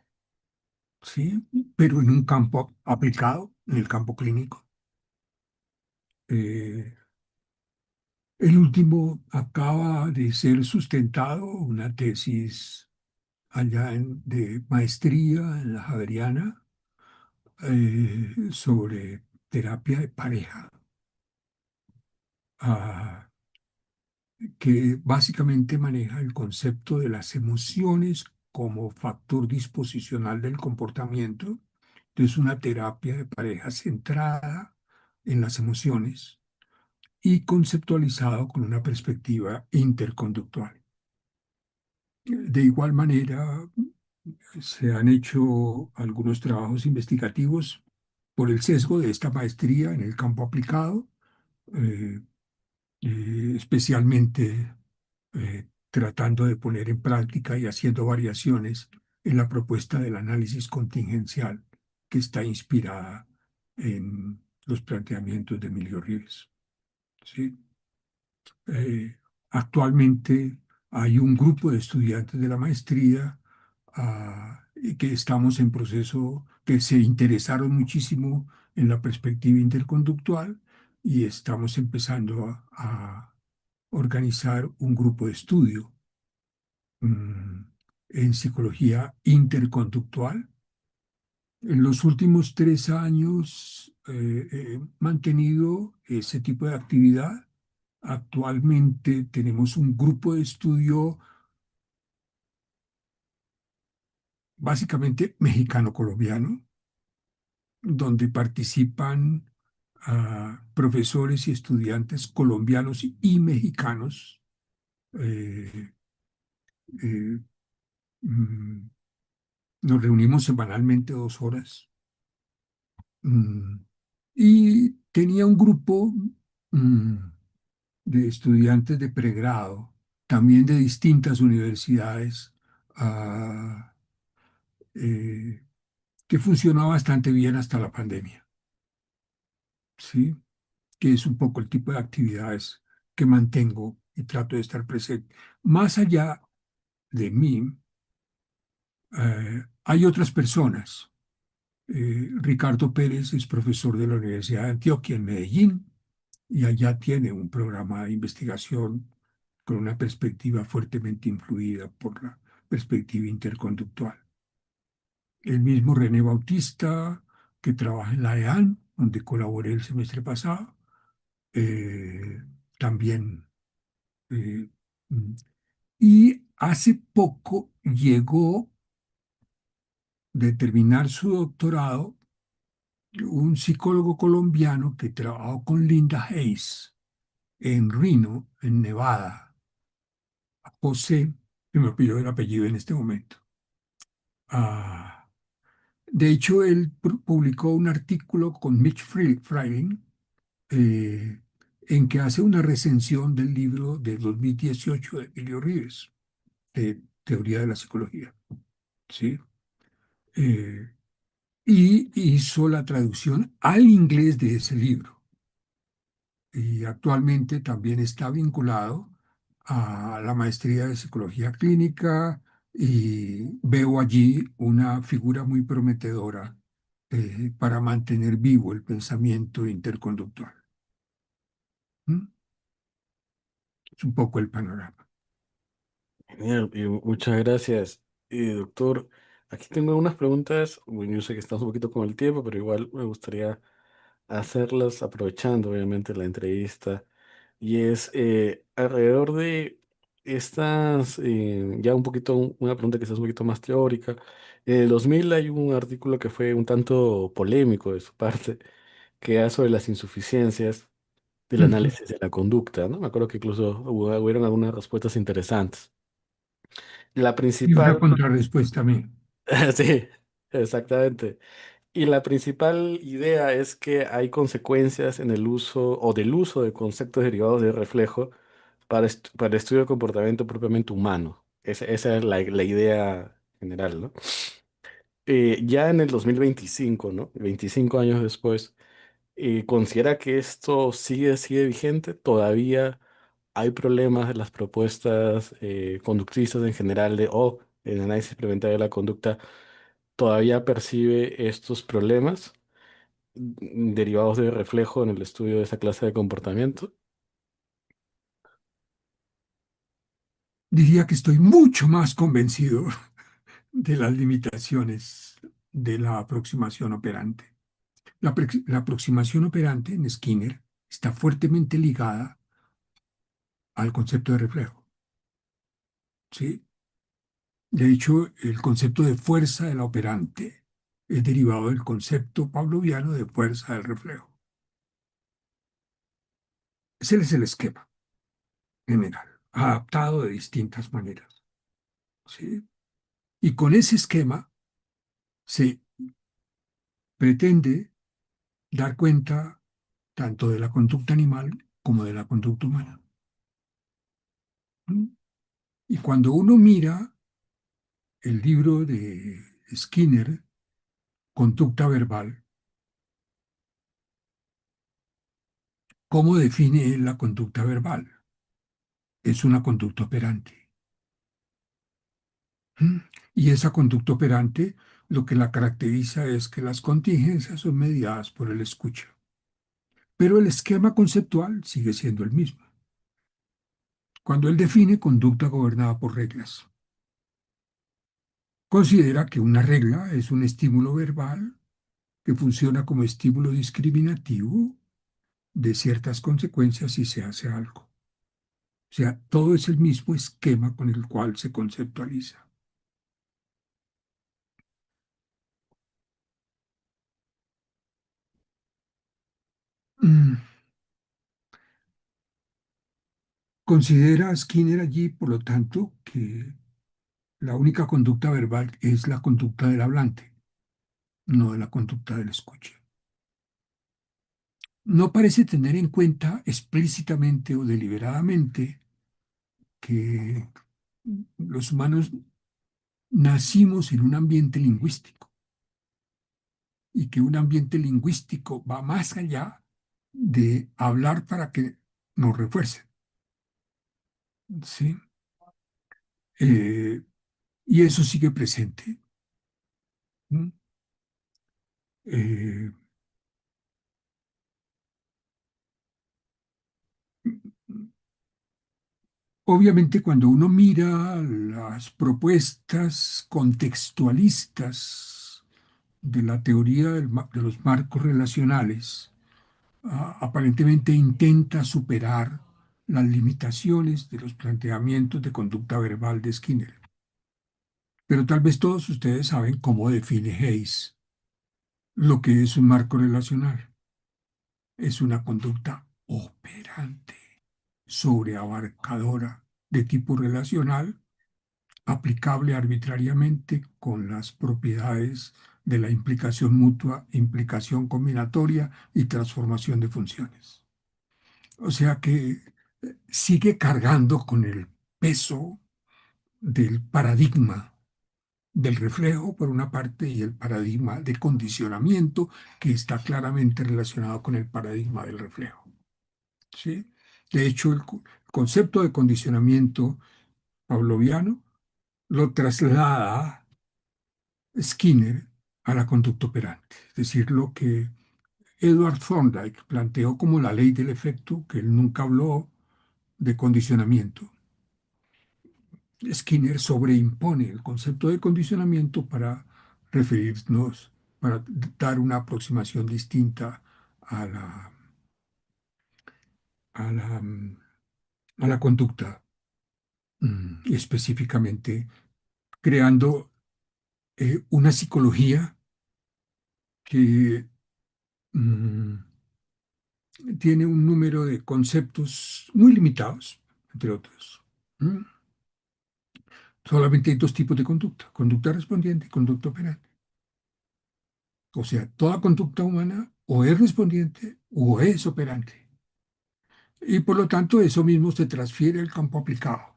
¿sí? Pero en un campo aplicado, en el campo clínico. Eh, el último acaba de ser sustentado, una tesis allá de maestría en la Javeriana, sobre terapia de pareja, ah, que básicamente maneja el concepto de las emociones como factor disposicional del comportamiento. Es una terapia de pareja centrada en las emociones y conceptualizado con una perspectiva interconductual. De igual manera, se han hecho algunos trabajos investigativos por el sesgo de esta maestría en el campo aplicado, eh, especialmente tratando de poner en práctica y haciendo variaciones en la propuesta del análisis contingencial que está inspirada en los planteamientos de Emilio Ríos. ¿Sí? Eh, Actualmente hay un grupo de estudiantes de la maestría y que estamos en proceso, que se interesaron muchísimo en la perspectiva interconductual y estamos empezando a organizar un grupo de estudio mm, en psicología interconductual. En los últimos 3 años he mantenido ese tipo de actividad. Actualmente tenemos un grupo de estudio básicamente mexicano-colombiano, donde participan a profesores y estudiantes colombianos y mexicanos. eh, eh, mm, Nos reunimos semanalmente 2 horas. mm, y tenía un grupo mm, de estudiantes de pregrado, también de distintas universidades, ah, eh, que funcionó bastante bien hasta la pandemia, ¿sí? Que es un poco el tipo de actividades que mantengo y trato de estar presente. Más allá de mí, hay otras personas. Ricardo Pérez es profesor de la Universidad de Antioquia en Medellín y allá tiene un programa de investigación con una perspectiva fuertemente influida por la perspectiva interconductual. El mismo René Bautista, que trabaja en la EAN, donde colaboré el semestre pasado, eh, también. eh, mm, y hace poco llegó de terminar su doctorado un psicólogo colombiano que trabajó con Linda Hayes en Reno, en Nevada, José, que me pidió el apellido en este momento. Ah, de hecho, él publicó un artículo con Mitch Freiling, eh, en que hace una recensión del libro de 2018 de Emilio Rives, de Teoría de la Psicología, ¿sí? Eh, y hizo la traducción al inglés de ese libro. Y actualmente también está vinculado a la maestría de psicología clínica y veo allí una figura muy prometedora para mantener vivo el pensamiento interconductual. ¿Mm? Es un poco el panorama. Genial, y muchas gracias. Doctor, aquí tengo unas preguntas. Bueno, yo sé que estamos un poquito con el tiempo, pero igual me gustaría hacerlas aprovechando, obviamente, la entrevista. Y es alrededor de estas, ya un poquito, una pregunta que es un poquito más teórica. En el 2000 hay un artículo que fue un tanto polémico de su parte, que era sobre las insuficiencias del Ujú. análisis de la conducta, ¿no? Me acuerdo que incluso hubieron algunas respuestas interesantes. La Y una principal, contrarrespuesta a mí. sí, exactamente. Y la principal idea es que hay consecuencias en el uso o del uso de conceptos derivados de reflejo para el estudio del comportamiento propiamente humano. Esa es la idea general, ¿no? Ya en el 2025, ¿no? 25 años después, ¿considera que esto sigue vigente? ¿Todavía hay problemas en las propuestas conductistas en general o el análisis implementario de la conducta? ¿Todavía percibe estos problemas derivados de reflejo en el estudio de esa clase de comportamiento? Diría que estoy mucho más convencido de las limitaciones de la aproximación operante. La aproximación operante en Skinner está fuertemente ligada al concepto de reflejo, ¿sí? De hecho, el concepto de fuerza de la operante es derivado del concepto pavloviano de fuerza del reflejo. Ese es el esquema general, adaptado de distintas maneras, ¿sí? Y con ese esquema se pretende dar cuenta tanto de la conducta animal como de la conducta humana. ¿Mm? Y cuando uno mira el libro de Skinner, Conducta Verbal, ¿cómo define él la conducta verbal? Es una conducta operante. ¿Mm? Y esa conducta operante lo que la caracteriza es que las contingencias son mediadas por el escucha. Pero el esquema conceptual sigue siendo el mismo. Cuando él define conducta gobernada por reglas, considera que una regla es un estímulo verbal que funciona como estímulo discriminativo de ciertas consecuencias si se hace algo. O sea, todo es el mismo esquema con el cual se conceptualiza. Mm, Considera Skinner allí, por lo tanto, que la única conducta verbal es la conducta del hablante, no la conducta del escucha. No parece tener en cuenta explícitamente o deliberadamente que los humanos nacimos en un ambiente lingüístico y que un ambiente lingüístico va más allá de hablar para que nos refuercen, ¿sí? Eh, y eso sigue presente. ¿No? Eh, Obviamente, cuando uno mira las propuestas contextualistas de la teoría de los marcos relacionales, aparentemente intenta superar las limitaciones de los planteamientos de conducta verbal de Skinner. Pero tal vez todos ustedes saben cómo define Hayes lo que es un marco relacional. Es una conducta operante, sobreabarcadora de tipo relacional, aplicable arbitrariamente con las propiedades de la implicación mutua, implicación combinatoria y transformación de funciones. O sea que sigue cargando con el peso del paradigma del reflejo, por una parte, y el paradigma de condicionamiento, que está claramente relacionado con el paradigma del reflejo. ¿Sí? De hecho, el concepto de condicionamiento pavloviano lo traslada Skinner a la conducta operante, es decir, lo que Edward Thorndike planteó como la ley del efecto, que él nunca habló de condicionamiento. Skinner sobreimpone el concepto de condicionamiento para referirnos, para dar una aproximación distinta a la, a la, a la conducta, específicamente creando una psicología que mm, tiene un número de conceptos muy limitados, entre otros. ¿Mm? Solamente hay dos tipos de conducta respondiente y conducta operante. O sea, toda conducta humana o es respondiente o es operante. Y por lo tanto, eso mismo se transfiere al campo aplicado.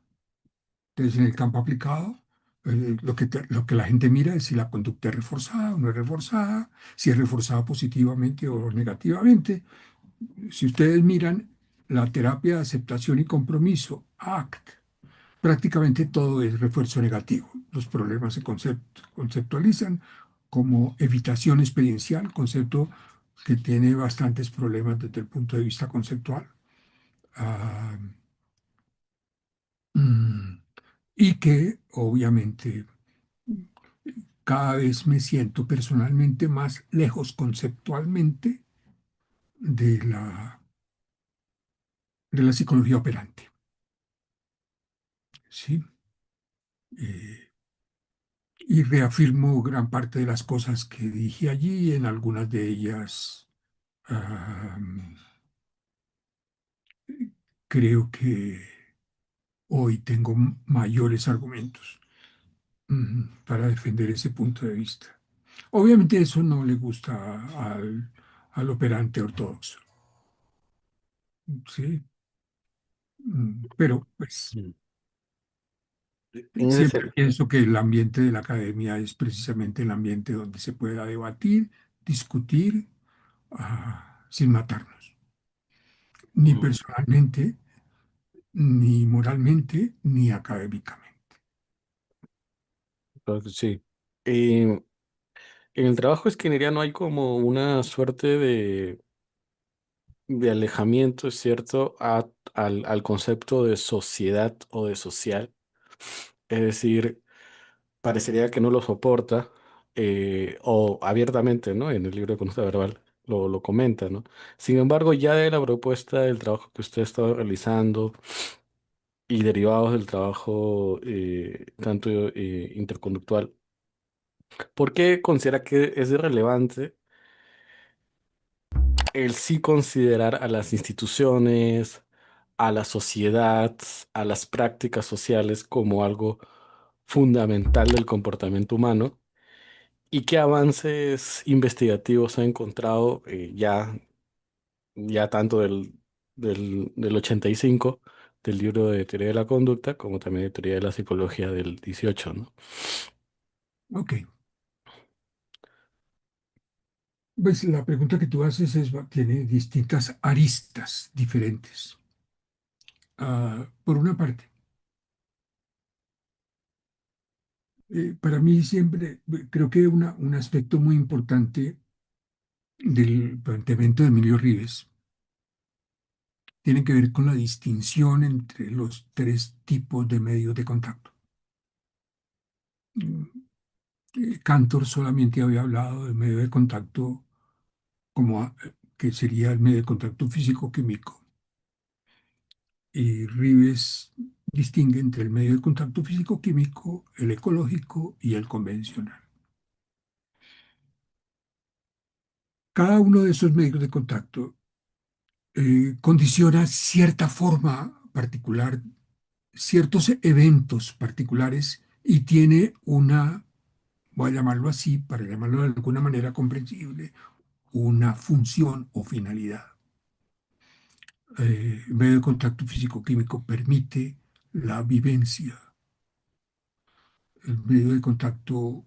Entonces, en el campo aplicado, lo que la gente mira es si la conducta es reforzada o no es reforzada, si es reforzada positivamente o negativamente. Si ustedes miran la terapia de aceptación y compromiso, ACT, prácticamente todo es refuerzo negativo. Los problemas se conceptualizan como evitación experiencial, concepto que tiene bastantes problemas desde el punto de vista conceptual. Ah, mm, y que obviamente cada vez me siento personalmente más lejos conceptualmente de la psicología operante. ¿Sí? Eh, y reafirmo gran parte de las cosas que dije allí, en algunas de ellas ah, creo que hoy tengo mayores argumentos para defender ese punto de vista. Obviamente eso no le gusta al operante ortodoxo, ¿sí? Pero pues Mm. En ese siempre sen- pienso que el ambiente de la academia es precisamente el ambiente donde se pueda debatir, discutir, sin matarnos, ni mm, personalmente, ni moralmente, ni académicamente. Claro que sí. En el trabajo esquineriano hay como una suerte de alejamiento, es cierto, al concepto de sociedad o de social. Es decir, parecería que no lo soporta, o abiertamente, ¿no? En el libro de conducta verbal lo comenta, ¿no? Sin embargo, ya de la propuesta del trabajo que usted ha estado realizando y derivados del trabajo tanto interconductual, ¿por qué considera que es relevante el sí considerar a las instituciones, a la sociedad, a las prácticas sociales como algo fundamental del comportamiento humano y qué avances investigativos ha encontrado ya tanto del 85 del libro de teoría de la conducta, como también de teoría de la psicología del 18, ¿no? Ok, pues la pregunta que tú haces tiene distintas aristas diferentes. Por una parte, para mí siempre, creo que un aspecto muy importante del planteamiento de Emilio Rives tiene que ver con la distinción entre los tres tipos de medios de contacto. Mm, Cantor solamente había hablado del medio de contacto que sería el medio de contacto físico-químico. Y Rives distingue entre el medio de contacto físico-químico, el ecológico y el convencional. Cada uno de esos medios de contacto condiciona cierta forma particular, ciertos eventos particulares y tiene una, voy a llamarlo así, para llamarlo de alguna manera comprensible, una función o finalidad. El medio de contacto físico-químico permite la vivencia. El medio de contacto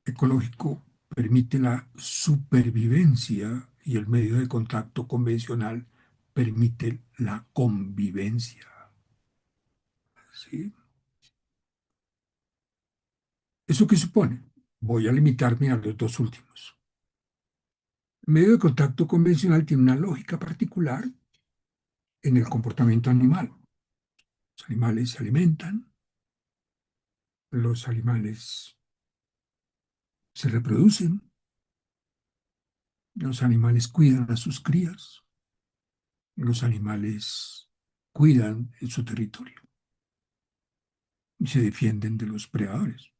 ecológico permite la supervivencia y el medio de contacto convencional permite la convivencia. ¿Sí? ¿Eso qué supone? Voy a limitarme a los dos últimos. El medio de contacto convencional tiene una lógica particular en el comportamiento animal. Los animales se alimentan, los animales se reproducen, los animales cuidan a sus crías, los animales cuidan en su territorio y se defienden de los predadores.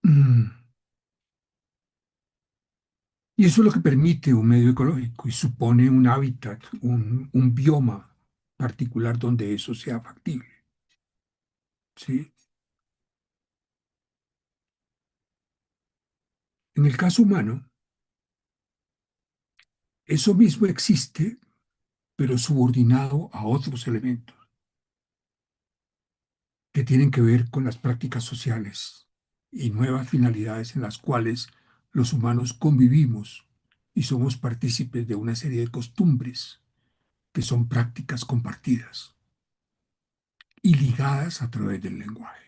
Mm. Y eso es lo que permite un medio ecológico y supone un hábitat, un bioma particular donde eso sea factible. ¿Sí? En el caso humano, eso mismo existe, pero subordinado a otros elementos que tienen que ver con las prácticas sociales y nuevas finalidades en las cuales los humanos convivimos y somos partícipes de una serie de costumbres que son prácticas compartidas y ligadas a través del lenguaje.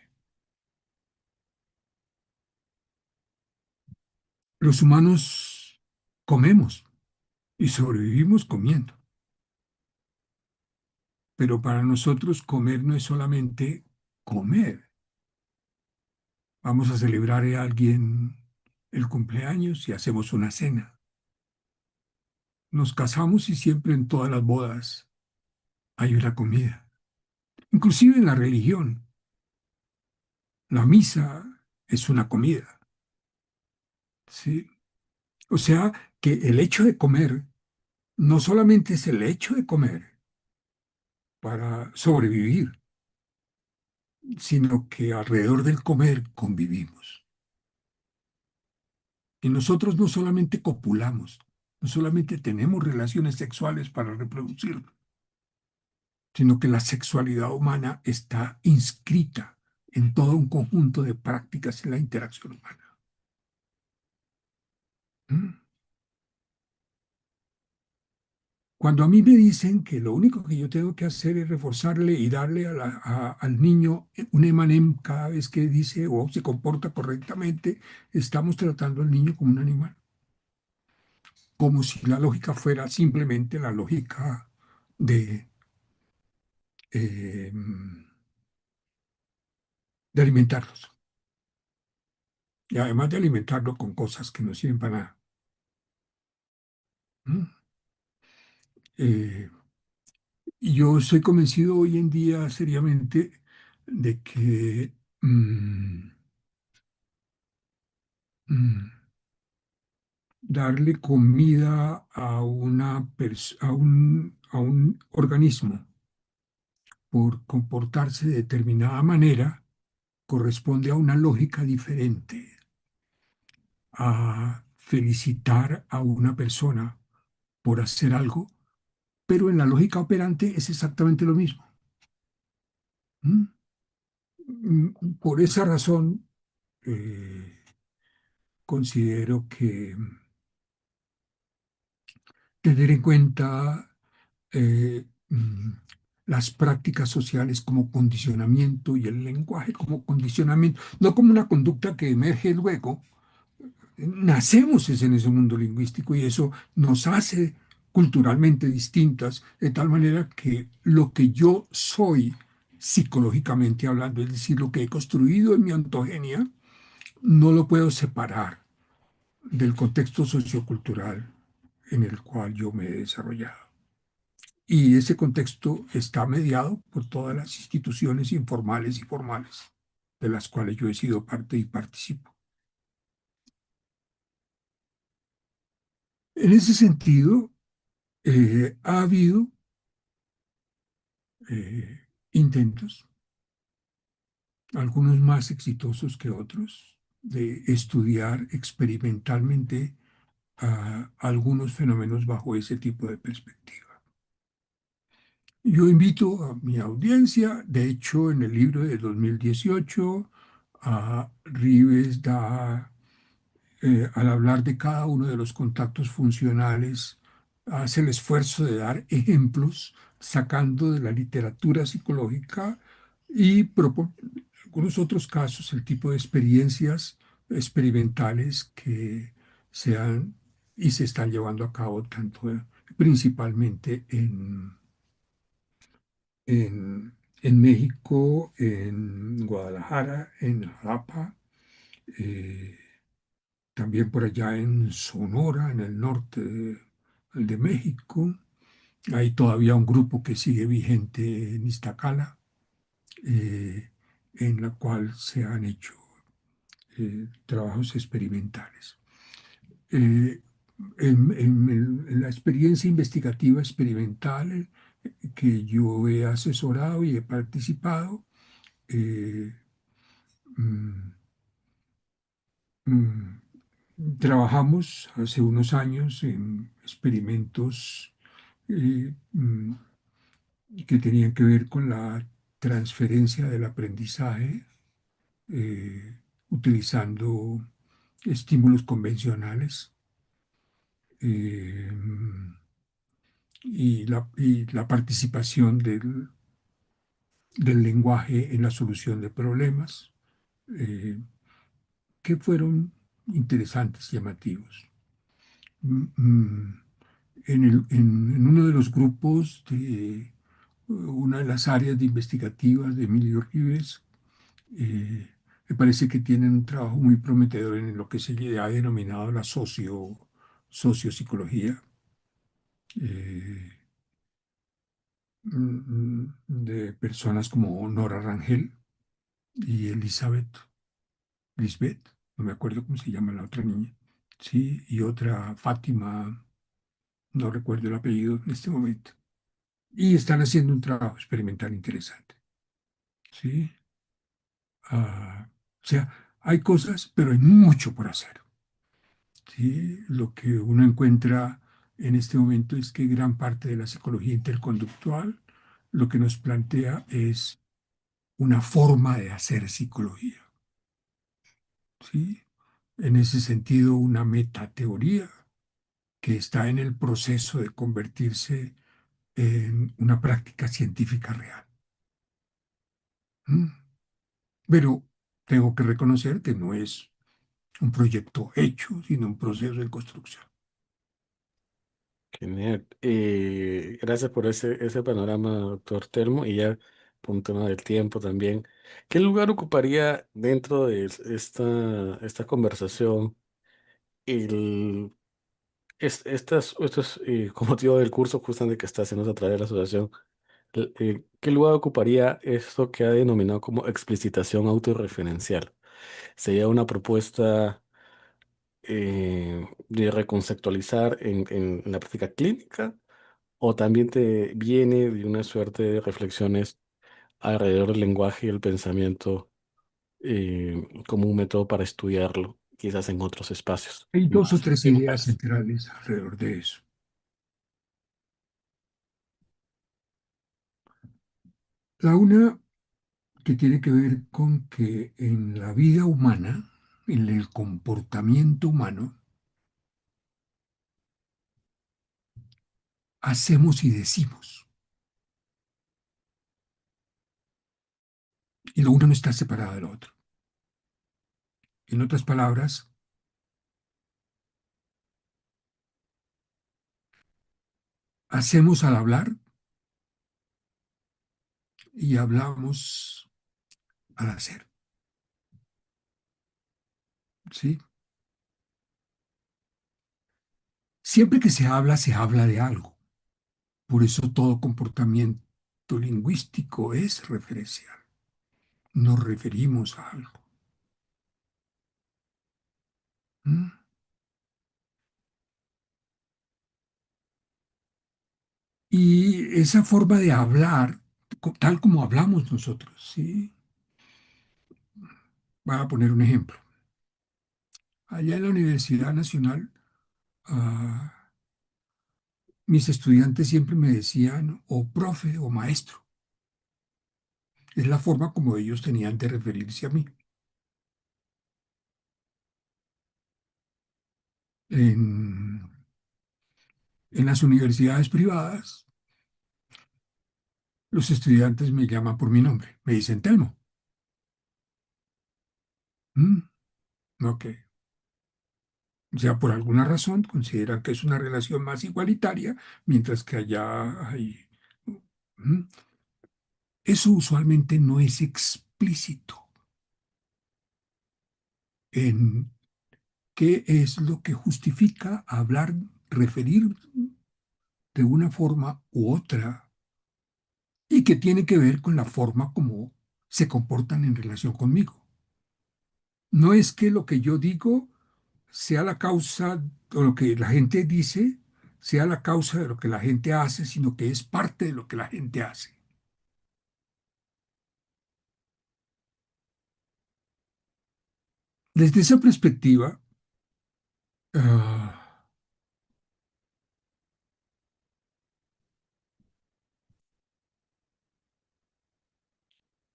Los humanos comemos y sobrevivimos comiendo, pero para nosotros comer no es solamente comer. Vamos a celebrar a alguien el cumpleaños y hacemos una cena. Nos casamos y siempre en todas las bodas hay una comida. Inclusive en la religión, la misa es una comida, ¿sí? O sea que el hecho de comer no solamente es el hecho de comer para sobrevivir, sino que alrededor del comer convivimos. Y nosotros no solamente copulamos, no solamente tenemos relaciones sexuales para reproducir, sino que la sexualidad humana está inscrita en todo un conjunto de prácticas en la interacción humana. ¿Mm? Cuando a mí me dicen que lo único que yo tengo que hacer es reforzarle y darle al niño un emanem cada vez que dice o se comporta correctamente, estamos tratando al niño como un animal, como si la lógica fuera simplemente la lógica de, eh, de alimentarlos. Y además de alimentarlo con cosas que no sirven para nada. ¿Mm? Eh, y yo estoy convencido hoy en día seriamente de que mm, darle comida a a un organismo por comportarse de determinada manera corresponde a una lógica diferente a felicitar a una persona por hacer algo, pero en la lógica operante es exactamente lo mismo. ¿Mm? Por esa razón, eh, considero que tener en cuenta las prácticas sociales como condicionamiento y el lenguaje como condicionamiento, no como una conducta que emerge luego. Nacemos es en ese mundo lingüístico y eso nos hace culturalmente distintas, de tal manera que lo que yo soy psicológicamente hablando, es decir, lo que he construido en mi ontogenia, no lo puedo separar del contexto sociocultural en el cual yo me he desarrollado. Y ese contexto está mediado por todas las instituciones informales y formales de las cuales yo he sido parte y participo. En ese sentido, ha habido intentos, algunos más exitosos que otros, de estudiar experimentalmente algunos fenómenos bajo ese tipo de perspectiva. Yo invito a mi audiencia, de hecho, en el libro de 2018, Rives da al hablar de cada uno de los contactos funcionales, hace el esfuerzo de dar ejemplos, sacando de la literatura psicológica y propone en algunos otros casos el tipo de experiencias experimentales que se han y se están llevando a cabo tanto principalmente en México, en Guadalajara, en Jalapa, eh, también por allá en Sonora, en el norte de México. Hay todavía un grupo que sigue vigente en Iztacala, eh, en la cual se han hecho trabajos experimentales. Eh, en la experiencia investigativa experimental que yo he asesorado y he participado, eh, mm, mm, trabajamos hace unos años en experimentos que tenían que ver con la transferencia del aprendizaje utilizando estímulos convencionales eh, y la participación del lenguaje en la solución de problemas eh, que fueron interesantes y llamativos. Mm, mm, en uno de los grupos de una de las áreas de investigativas de Emilio Rives, me parece que tienen un trabajo muy prometedor en lo que se le ha denominado la sociopsicología, eh, de personas como Nora Rangel y Lisbeth, no me acuerdo cómo se llama la otra niña, sí, y otra Fátima, no recuerdo el apellido en este momento. Y están haciendo un trabajo experimental interesante, ¿sí? O sea, hay cosas, pero hay mucho por hacer, ¿sí? Lo que uno encuentra en este momento es que gran parte de la psicología interconductual lo que nos plantea es una forma de hacer psicología, ¿sí? En ese sentido, una metateoría que está en el proceso de convertirse en una práctica científica real. ¿Mm? Pero tengo que reconocer que no es un proyecto hecho, sino un proceso de construcción. Genial. Gracias por ese panorama, doctor Telmo. Y ya por un tema del tiempo también, ¿qué lugar ocuparía dentro de esta conversación el, con motivo del curso justamente que está haciendo a través de la asociación? ¿Qué lugar ocuparía esto que ha denominado como explicitación autorreferencial? Sería una propuesta de reconceptualizar en la práctica clínica, o también te viene de una suerte de reflexiones alrededor del lenguaje y el pensamiento como un método para estudiarlo, quizás en otros espacios Hay dos o más tres ideas teóricos. centrales alrededor de eso. La una que tiene que ver con que en la vida humana, en el comportamiento humano, hacemos y decimos, y lo uno no está separado del otro. En otras palabras, hacemos al hablar y hablamos al hacer, ¿sí? Siempre que se habla de algo. Por eso todo comportamiento lingüístico es referencial. Nos referimos a algo. ¿Mm? Y esa forma de hablar, tal como hablamos nosotros, ¿sí? Voy a poner un ejemplo. Allá en la Universidad Nacional, ah, mis estudiantes siempre me decían o profe o maestro. Es la forma como ellos tenían de referirse a mí. En, en las universidades privadas, los estudiantes me llaman por mi nombre. Me dicen Telmo. ¿Mm? Ok. O sea, por alguna razón consideran que es una relación más igualitaria, mientras que allá hay... ¿Mm? Eso usualmente no es explícito en qué es lo que justifica hablar, referir de una forma u otra y que tiene que ver con la forma como se comportan en relación conmigo. No es que lo que yo digo sea la causa o lo que la gente dice sea la causa de lo que la gente hace, sino que es parte de lo que la gente hace. Desde esa perspectiva, ah,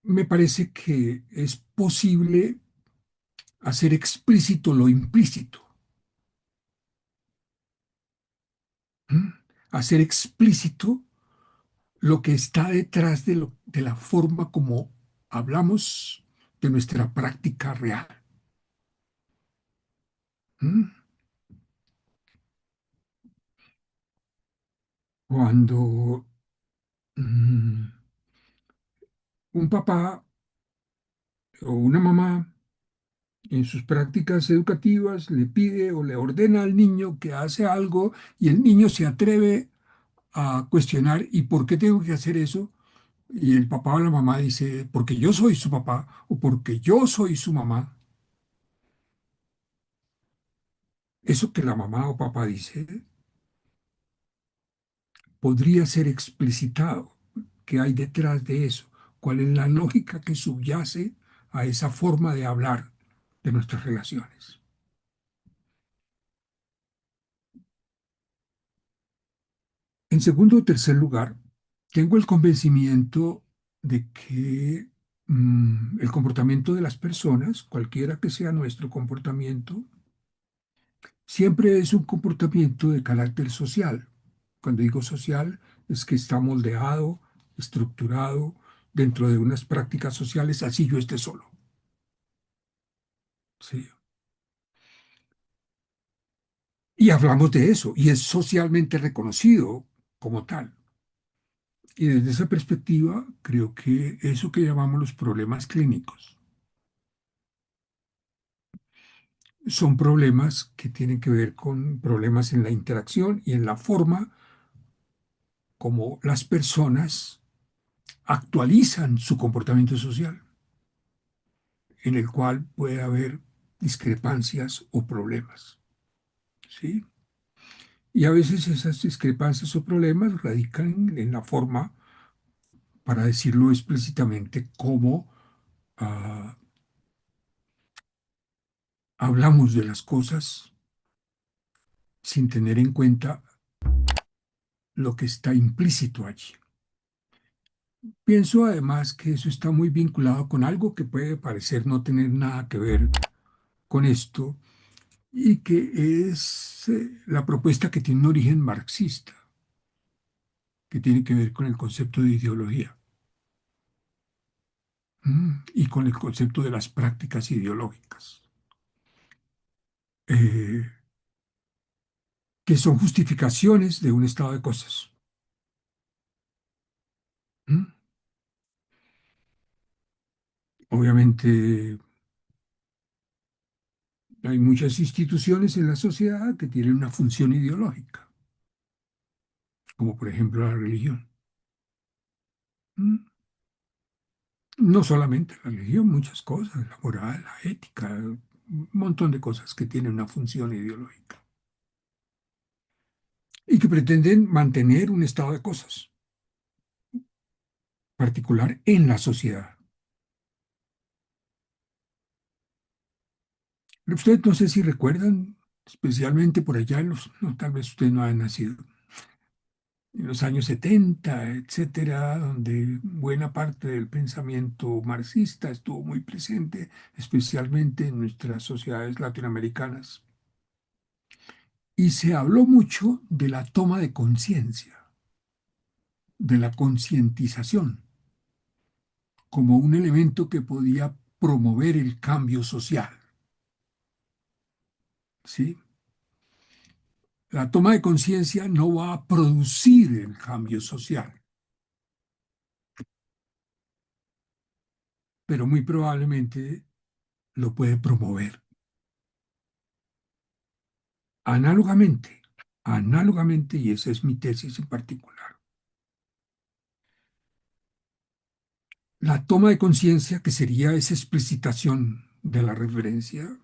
me parece que es posible hacer explícito lo implícito. ¿Mm? Hacer explícito lo que está detrás de la forma como hablamos de nuestra práctica real. ¿Mm? Cuando mm, un papá o una mamá en sus prácticas educativas le pide o le ordena al niño que hace algo y el niño se atreve a cuestionar, ¿y por qué tengo que hacer eso? Y el papá o la mamá dice, porque yo soy su papá o porque yo soy su mamá. Eso que la mamá o papá dice podría ser explicitado. ¿Qué hay detrás de eso? ¿Cuál es la lógica que subyace a esa forma de hablar de nuestras relaciones? En segundo o tercer lugar, tengo el convencimiento de que el comportamiento de las personas, cualquiera que sea nuestro comportamiento, siempre es un comportamiento de carácter social. Cuando digo social, es que está moldeado, estructurado dentro de unas prácticas sociales, así yo esté solo. ¿Sí? Y hablamos de eso, y es socialmente reconocido como tal. Y desde esa perspectiva, creo que eso que llamamos los problemas clínicos son problemas que tienen que ver con problemas en la interacción y en la forma como las personas actualizan su comportamiento social, en el cual puede haber discrepancias o problemas. ¿sí? Y a veces esas discrepancias o problemas radican en la forma, para decirlo explícitamente, cómo ah, hablamos de las cosas sin tener en cuenta lo que está implícito allí. Pienso además que eso está muy vinculado con algo que puede parecer no tener nada que ver con esto y que es la propuesta que tiene un origen marxista, que tiene que ver con el concepto de ideología, y con el concepto de las prácticas ideológicas, eh, que son justificaciones de un estado de cosas. ¿Mm? Obviamente hay muchas instituciones en la sociedad que tienen una función ideológica, como por ejemplo la religión. ¿Mm? No solamente la religión, muchas cosas, la moral, la ética, un montón de cosas que tienen una función ideológica y que pretenden mantener un estado de cosas particular en la sociedad. Ustedes no sé si recuerdan, especialmente por allá, no, tal vez usted no ha nacido, en los años 70, etcétera, donde buena parte del pensamiento marxista estuvo muy presente, especialmente en nuestras sociedades latinoamericanas. Y se habló mucho de la toma de conciencia, de la concientización, como un elemento que podía promover el cambio social, ¿sí? La toma de conciencia no va a producir el cambio social, pero muy probablemente lo puede promover. Análogamente, análogamente, y esa es mi tesis en particular, la toma de conciencia, que sería esa explicitación de la referencia,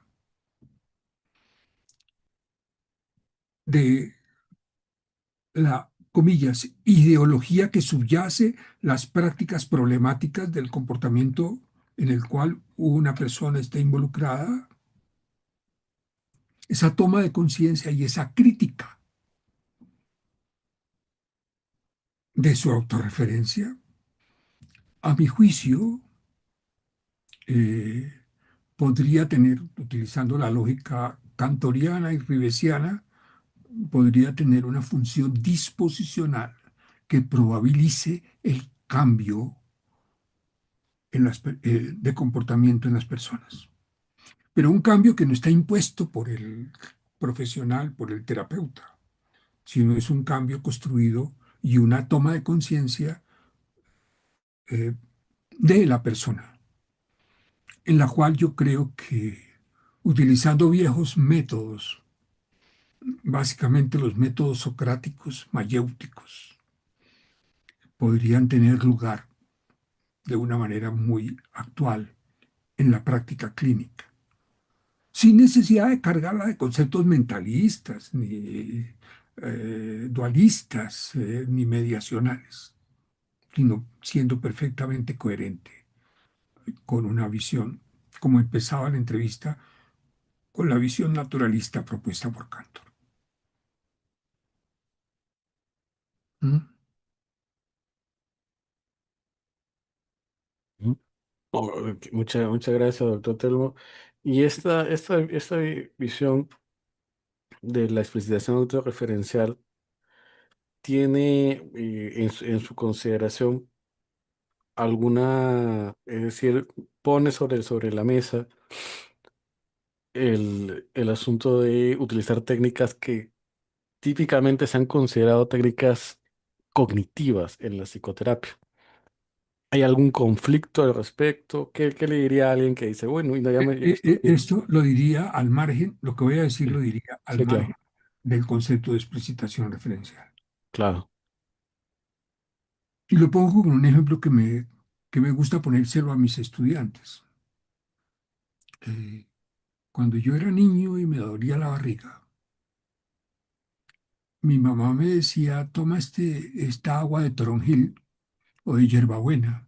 de la, comillas, ideología que subyace las prácticas problemáticas del comportamiento en el cual una persona está involucrada, esa toma de conciencia y esa crítica de su autorreferencia, a mi juicio, eh, podría tener, utilizando la lógica kantoriana y ribesiana, podría tener una función disposicional que probabilice el cambio de comportamiento en las personas. Pero un cambio que no está impuesto por el profesional, por el terapeuta, sino es un cambio construido y una toma de conciencia eh, de la persona, en la cual yo creo que utilizando viejos métodos, básicamente los métodos socráticos, mayéuticos, podrían tener lugar de una manera muy actual en la práctica clínica, sin necesidad de cargarla de conceptos mentalistas, ni dualistas, ni mediacionales, sino siendo perfectamente coherente con una visión, como empezaba la entrevista, con la visión naturalista propuesta por Cantor. ¿Mm? ¿Mm? Oh, ok, muchas gracias, doctor Telmo. Y esta visión de la explicitación autorreferencial tiene en su consideración alguna, es decir, pone sobre la mesa el asunto de utilizar técnicas que típicamente se han considerado técnicas cognitivas en la psicoterapia. ¿Hay algún conflicto al respecto? ¿Qué le diría a alguien que dice, bueno, y no, ya estoy... Esto lo diría al margen, lo que voy a decir lo Sí, diría al sí, margen claro, del concepto de explicitación referencial. claro. Y lo pongo con un ejemplo que me gusta ponérselo a mis estudiantes. Eh, Cuando yo era niño y me dolía la barriga, mi mamá me decía, toma esta agua de toronjil o de hierbabuena,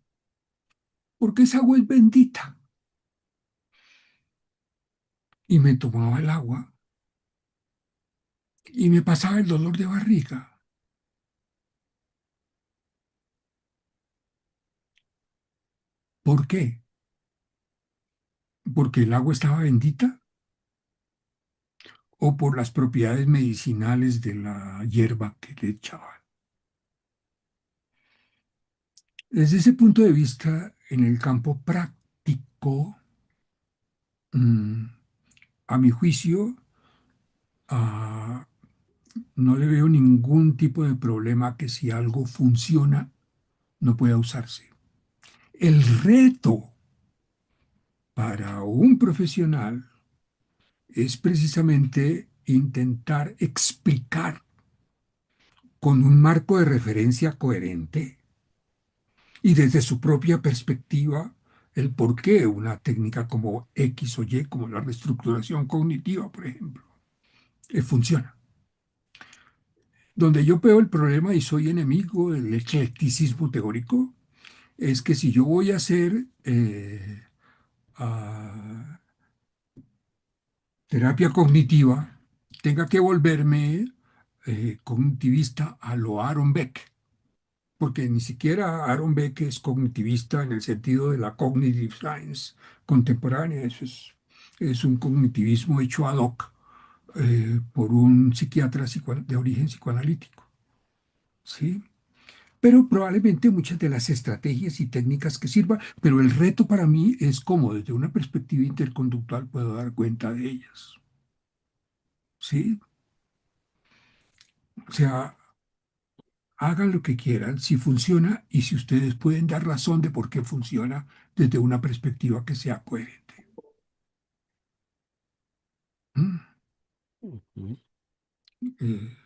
porque esa agua es bendita. Y me tomaba el agua y me pasaba el dolor de barriga. ¿Por qué? ¿Porque el agua estaba bendita o por las propiedades medicinales de la hierba que le echaban? Desde ese punto de vista, en el campo práctico, mm, a mi juicio, ah, no le veo ningún tipo de problema que si algo funciona, no pueda usarse. El reto para un profesional es precisamente intentar explicar con un marco de referencia coherente y desde su propia perspectiva el por qué una técnica como X o Y, como la reestructuración cognitiva, por ejemplo, funciona. Donde yo veo el problema y soy enemigo del eclecticismo teórico es que si yo voy a hacer a terapia cognitiva, tenga que volverme cognitivista a lo Aaron Beck, porque ni siquiera Aaron Beck es cognitivista en el sentido de la cognitive science contemporánea, es un cognitivismo hecho ad hoc por un psiquiatra de origen psicoanalítico, ¿sí? Pero probablemente muchas de las estrategias y técnicas que sirvan, pero el reto para mí es cómo desde una perspectiva interconductual puedo dar cuenta de ellas, ¿sí? O sea, hagan lo que quieran, si funciona y si ustedes pueden dar razón de por qué funciona desde una perspectiva que sea coherente. ¿Mm? Ujú. Eh,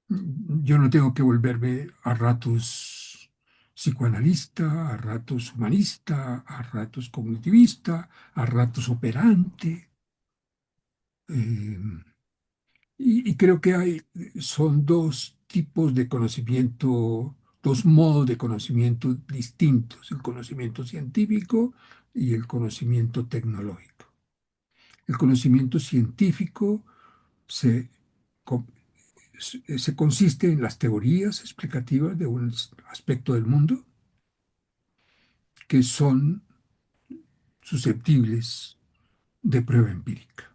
yo no tengo que volverme a ratos psicoanalista, a ratos humanista, a ratos cognitivista, a ratos operante. Eh, y creo que son dos tipos de conocimiento, dos modos de conocimiento distintos, el conocimiento científico y el conocimiento tecnológico. El conocimiento científico se, co- se consiste en las teorías explicativas de un aspecto del mundo que son susceptibles de prueba empírica.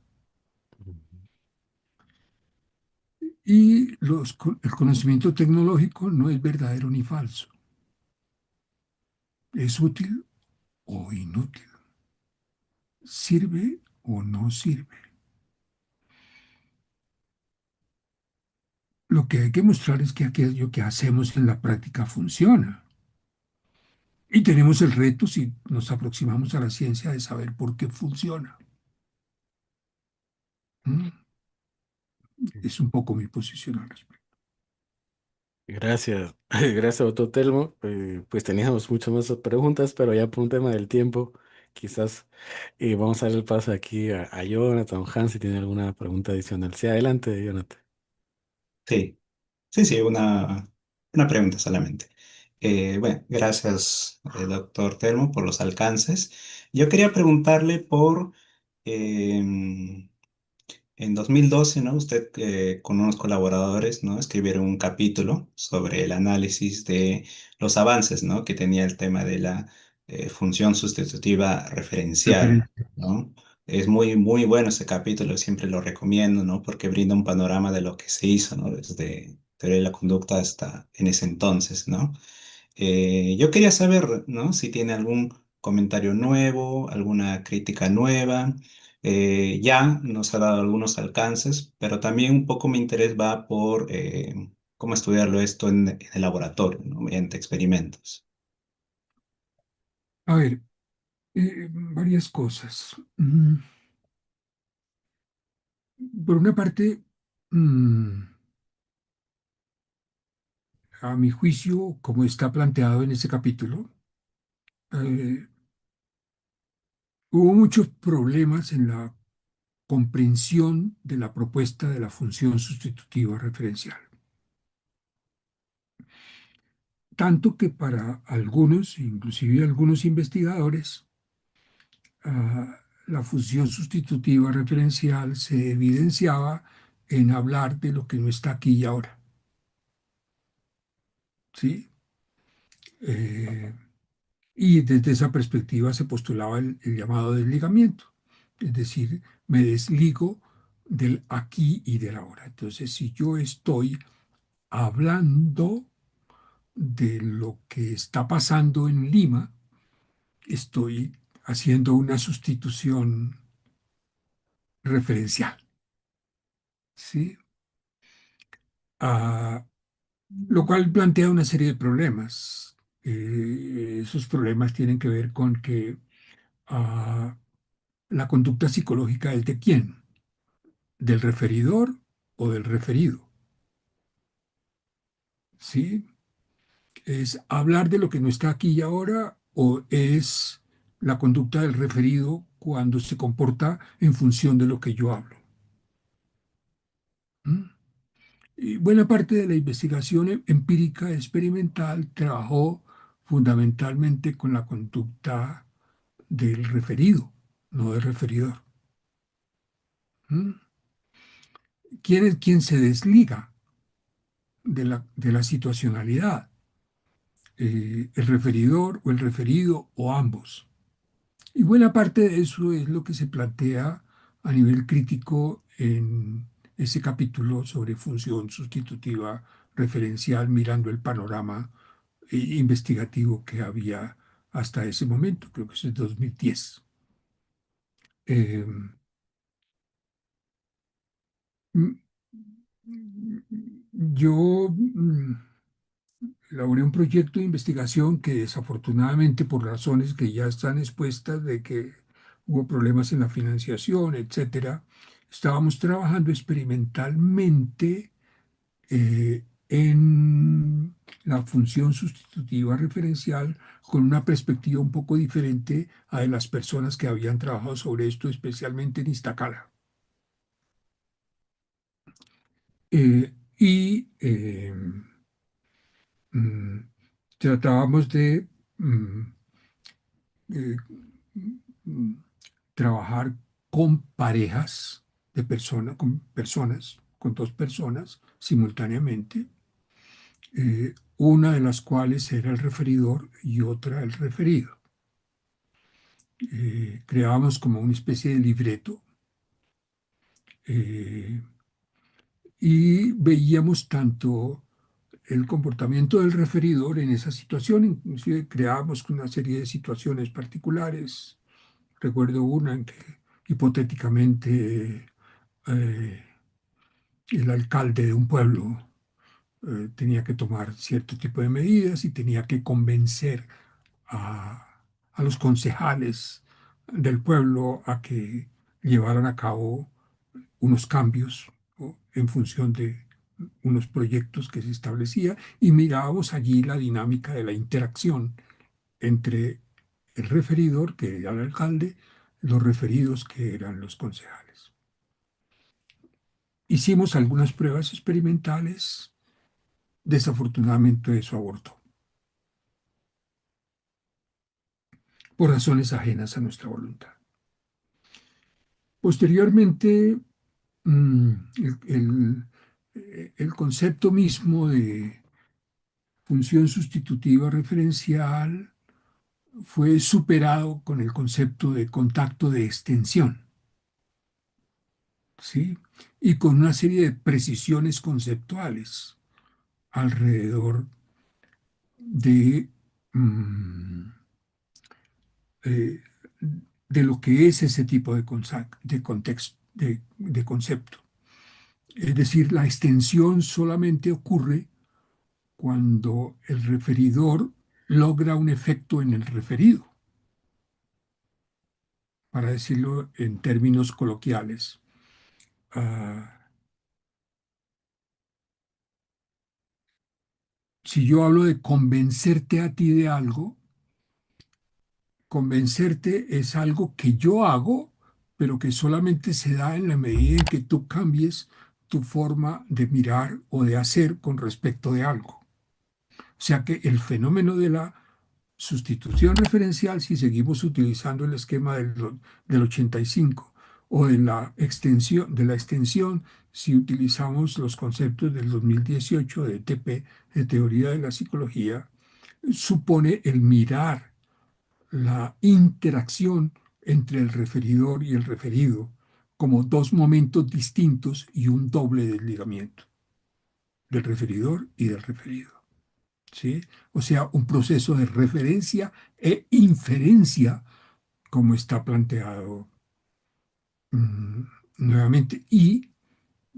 Y el conocimiento tecnológico no es verdadero ni falso, es útil o inútil, sirve o no sirve. Lo que hay que mostrar es que aquello que hacemos en la práctica funciona. Y tenemos el reto, si nos aproximamos a la ciencia, de saber por qué funciona. ¿Mm? Es un poco mi posición al respecto. Gracias, gracias, doctor Telmo. Pues teníamos muchas más preguntas, pero ya por un tema del tiempo, quizás vamos a dar el paso aquí a Jonathan Hans si tiene alguna pregunta adicional. Sí, adelante, Jonathan. Sí, sí, sí, una pregunta solamente. Bueno, gracias, doctor Telmo, por los alcances. Yo quería preguntarle em, en 2012, ¿no? Usted con unos colaboradores, ¿no? Escribieron un capítulo sobre el análisis de los avances, ¿no? Que tenía el tema de la función sustitutiva referencial, Referencia. ¿no? Es muy, muy bueno ese capítulo, siempre lo recomiendo, ¿no? Porque brinda un panorama de lo que se hizo, ¿no? Desde teoría de la conducta hasta en ese entonces, ¿no? Yo quería saber, ¿no? Si tiene algún comentario nuevo, alguna crítica nueva. Ya nos ha dado algunos alcances, pero también un poco mi interés va por cómo estudiarlo esto en el laboratorio, ¿no? Mediante experimentos. A ver, varias cosas. Por una parte, mm, a mi juicio, como está planteado en ese capítulo, eh, hubo muchos problemas en la comprensión de la propuesta de la función sustitutiva referencial. Tanto que para algunos, inclusive algunos investigadores, la función sustitutiva referencial se evidenciaba en hablar de lo que no está aquí y ahora. ¿Sí? Eh, y desde esa perspectiva se postulaba el llamado desligamiento, es decir, me desligo del aquí y del ahora. Entonces, si yo estoy hablando de lo que está pasando en Lima, estoy haciendo una sustitución referencial, ¿sí? Ah, lo cual plantea una serie de problemas. Esos problemas tienen que ver con que la conducta psicológica es de quién, del referidor o del referido, ¿sí? ¿Es hablar de lo que no está aquí y ahora o es la conducta del referido cuando se comporta en función de lo que yo hablo? ¿Mm? Y buena parte de la investigación empírica experimental trabajó fundamentalmente con la conducta del referido, no del referidor. ¿Mm? ¿Quién es quien se desliga de la situacionalidad? El referidor o el referido o ambos. Y buena parte de eso es lo que se plantea a nivel crítico en ese capítulo sobre función sustitutiva referencial, mirando el panorama investigativo que había hasta ese momento, creo que es el 2010. Eh, mm, yo elaboré un proyecto de investigación que desafortunadamente por razones que ya están expuestas de que hubo problemas en la financiación, etcétera, estábamos trabajando experimentalmente en la función sustitutiva referencial con una perspectiva un poco diferente a de las personas que habían trabajado sobre esto, especialmente en Iztacala. Y mm, tratábamos de eh, mm, trabajar con parejas de personas, con dos personas simultáneamente, una de las cuales era el referidor y otra el referido. Creábamos como una especie de libreto eh, y veíamos tanto el comportamiento del referidor en esa situación, inclusive creábamos una serie de situaciones particulares. Recuerdo una en que hipotéticamente eh, el alcalde de un pueblo tenía que tomar cierto tipo de medidas y tenía que convencer a los concejales del pueblo a que llevaran a cabo unos cambios, ¿no?, en función de unos proyectos que se establecía y mirábamos allí la dinámica de la interacción entre el referidor, que era el alcalde, los referidos, que eran los concejales. Hicimos algunas pruebas experimentales, desafortunadamente eso abortó, por razones ajenas a nuestra voluntad. Posteriormente, mm, el, el concepto mismo de función sustitutiva referencial fue superado con el concepto de contacto de extensión, ¿sí? Y con una serie de precisiones conceptuales alrededor de, mm, eh, de lo que es ese tipo de contexto, de concepto. Es decir, la extensión solamente ocurre cuando el referidor logra un efecto en el referido, para decirlo en términos coloquiales. Ah, si yo hablo de convencerte a ti de algo, convencerte es algo que yo hago, pero que solamente se da en la medida en que tú cambies tu forma de mirar o de hacer con respecto de algo. sea que el fenómeno de la sustitución referencial, si seguimos utilizando el esquema del 85, o de la extensión, si utilizamos los conceptos del 2018 de TP, de teoría de la psicología, supone el mirar la interacción entre el referidor y el referido como dos momentos distintos y un doble desligamiento del referidor y del referido. ¿Sí? O sea, un proceso de referencia e inferencia, como está planteado mm, nuevamente. Y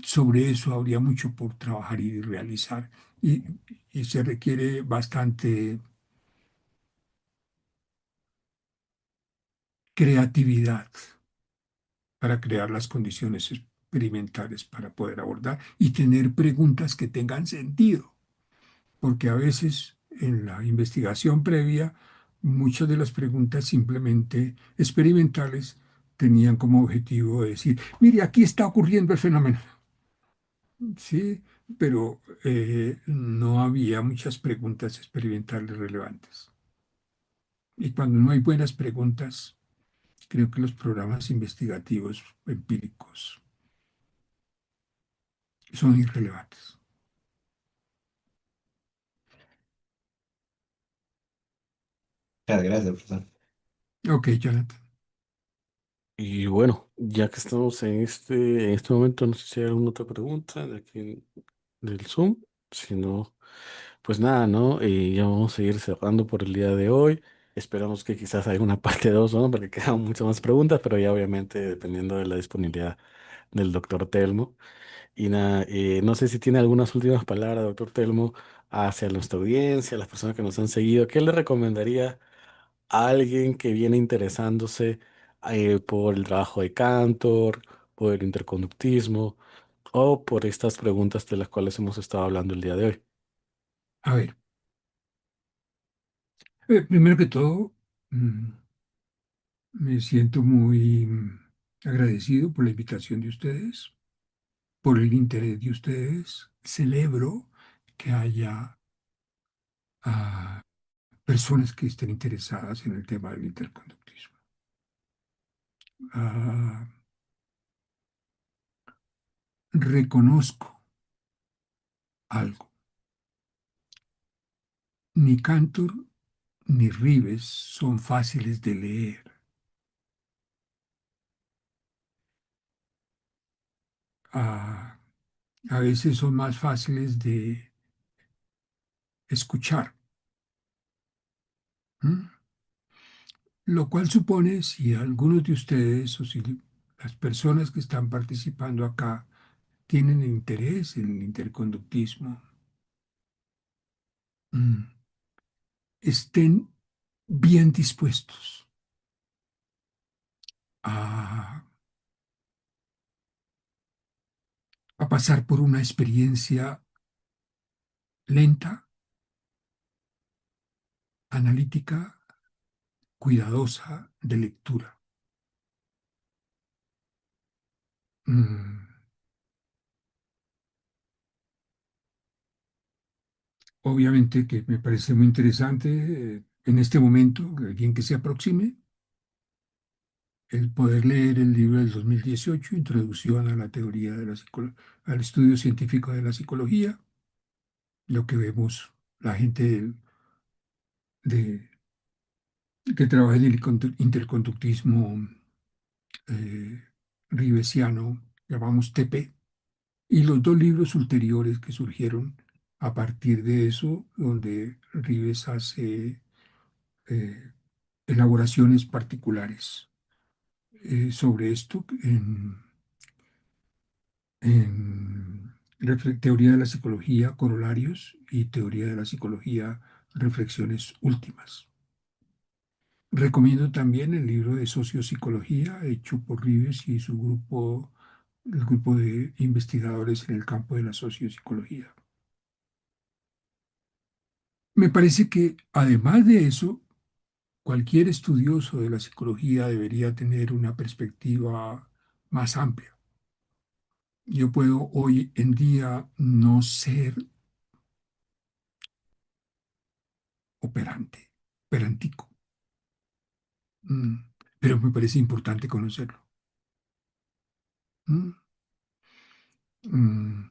sobre eso habría mucho por trabajar y realizar. Y, y se requiere bastante creatividad para crear las condiciones experimentales para poder abordar y tener preguntas que tengan sentido, porque a veces en la investigación previa muchas de las preguntas simplemente experimentales tenían como objetivo decir, mire, aquí está ocurriendo el fenómeno, sí, pero no había muchas preguntas experimentales relevantes. Y cuando no hay buenas preguntas, creo que los programas investigativos empíricos son irrelevantes. Muchas gracias, profesor. Ok, Jonathan. Y bueno, ya que estamos en este momento, no sé si hay alguna otra pregunta de aquí del Zoom. Si no, pues nada, ¿no? Ya vamos a ir cerrando por el día de hoy. Esperamos que quizás haya una parte 2, ¿no? Porque quedan muchas más preguntas, pero ya obviamente dependiendo de la disponibilidad del doctor Telmo. Y nada, no sé si tiene algunas últimas palabras, doctor Telmo, hacia nuestra audiencia, las personas que nos han seguido. ¿Qué le recomendaría a alguien que viene interesándose por el trabajo de Cantor, por el interconductismo o por estas preguntas de las cuales hemos estado hablando el día de hoy? A ver, primero que todo, mm, me siento muy agradecido por la invitación de ustedes, por el interés de ustedes. Celebro que haya personas que estén interesadas en el tema del interconductismo. Ah, reconozco algo. Ni Cantor ni Rives son fáciles de leer. Ah, a veces son más fáciles de escuchar. ¿Mm? Lo cual supone, si algunos de ustedes o si las personas que están participando acá tienen interés en el interconductismo, mm, estén bien dispuestos a, a pasar por una experiencia lenta, analítica, cuidadosa de lectura. Mm, obviamente que me parece muy interesante en este momento, alguien que se aproxime, el poder leer el libro del 2018, Introducción a la teoría de la al estudio científico de la psicología, lo que vemos la gente de- que trabaja en el interconductismo eh, rivesiano, llamamos TP, y los dos libros ulteriores que surgieron a partir de eso, donde Rives hace eh, elaboraciones particulares sobre esto en teoría de la psicología, corolarios y teoría de la psicología, reflexiones últimas. Recomiendo también el libro de sociopsicología hecho por Rives y su grupo, el grupo de investigadores en el campo de la sociopsicología. Me parece que además de eso, cualquier estudioso de la psicología debería tener una perspectiva más amplia. Yo puedo hoy en día no ser operante, operantico. Mm, Pero me parece importante conocerlo. Mm, mm,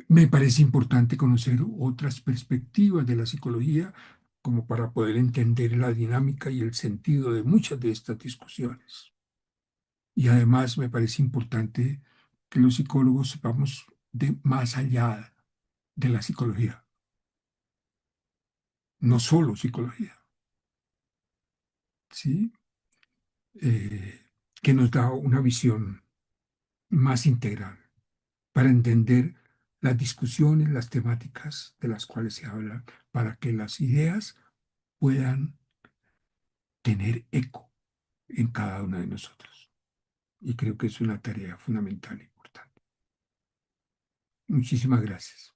Me parece importante conocer otras perspectivas de la psicología como para poder entender la dinámica y el sentido de muchas de estas discusiones. Y además me parece importante que los psicólogos sepamos de más allá de la psicología, no solo psicología, ¿sí? Eh, que nos da una visión más integral para entender las discusiones, las temáticas de las cuales se habla, para que las ideas puedan tener eco en cada uno de nosotros. Y creo que es una tarea fundamental e importante. Muchísimas gracias.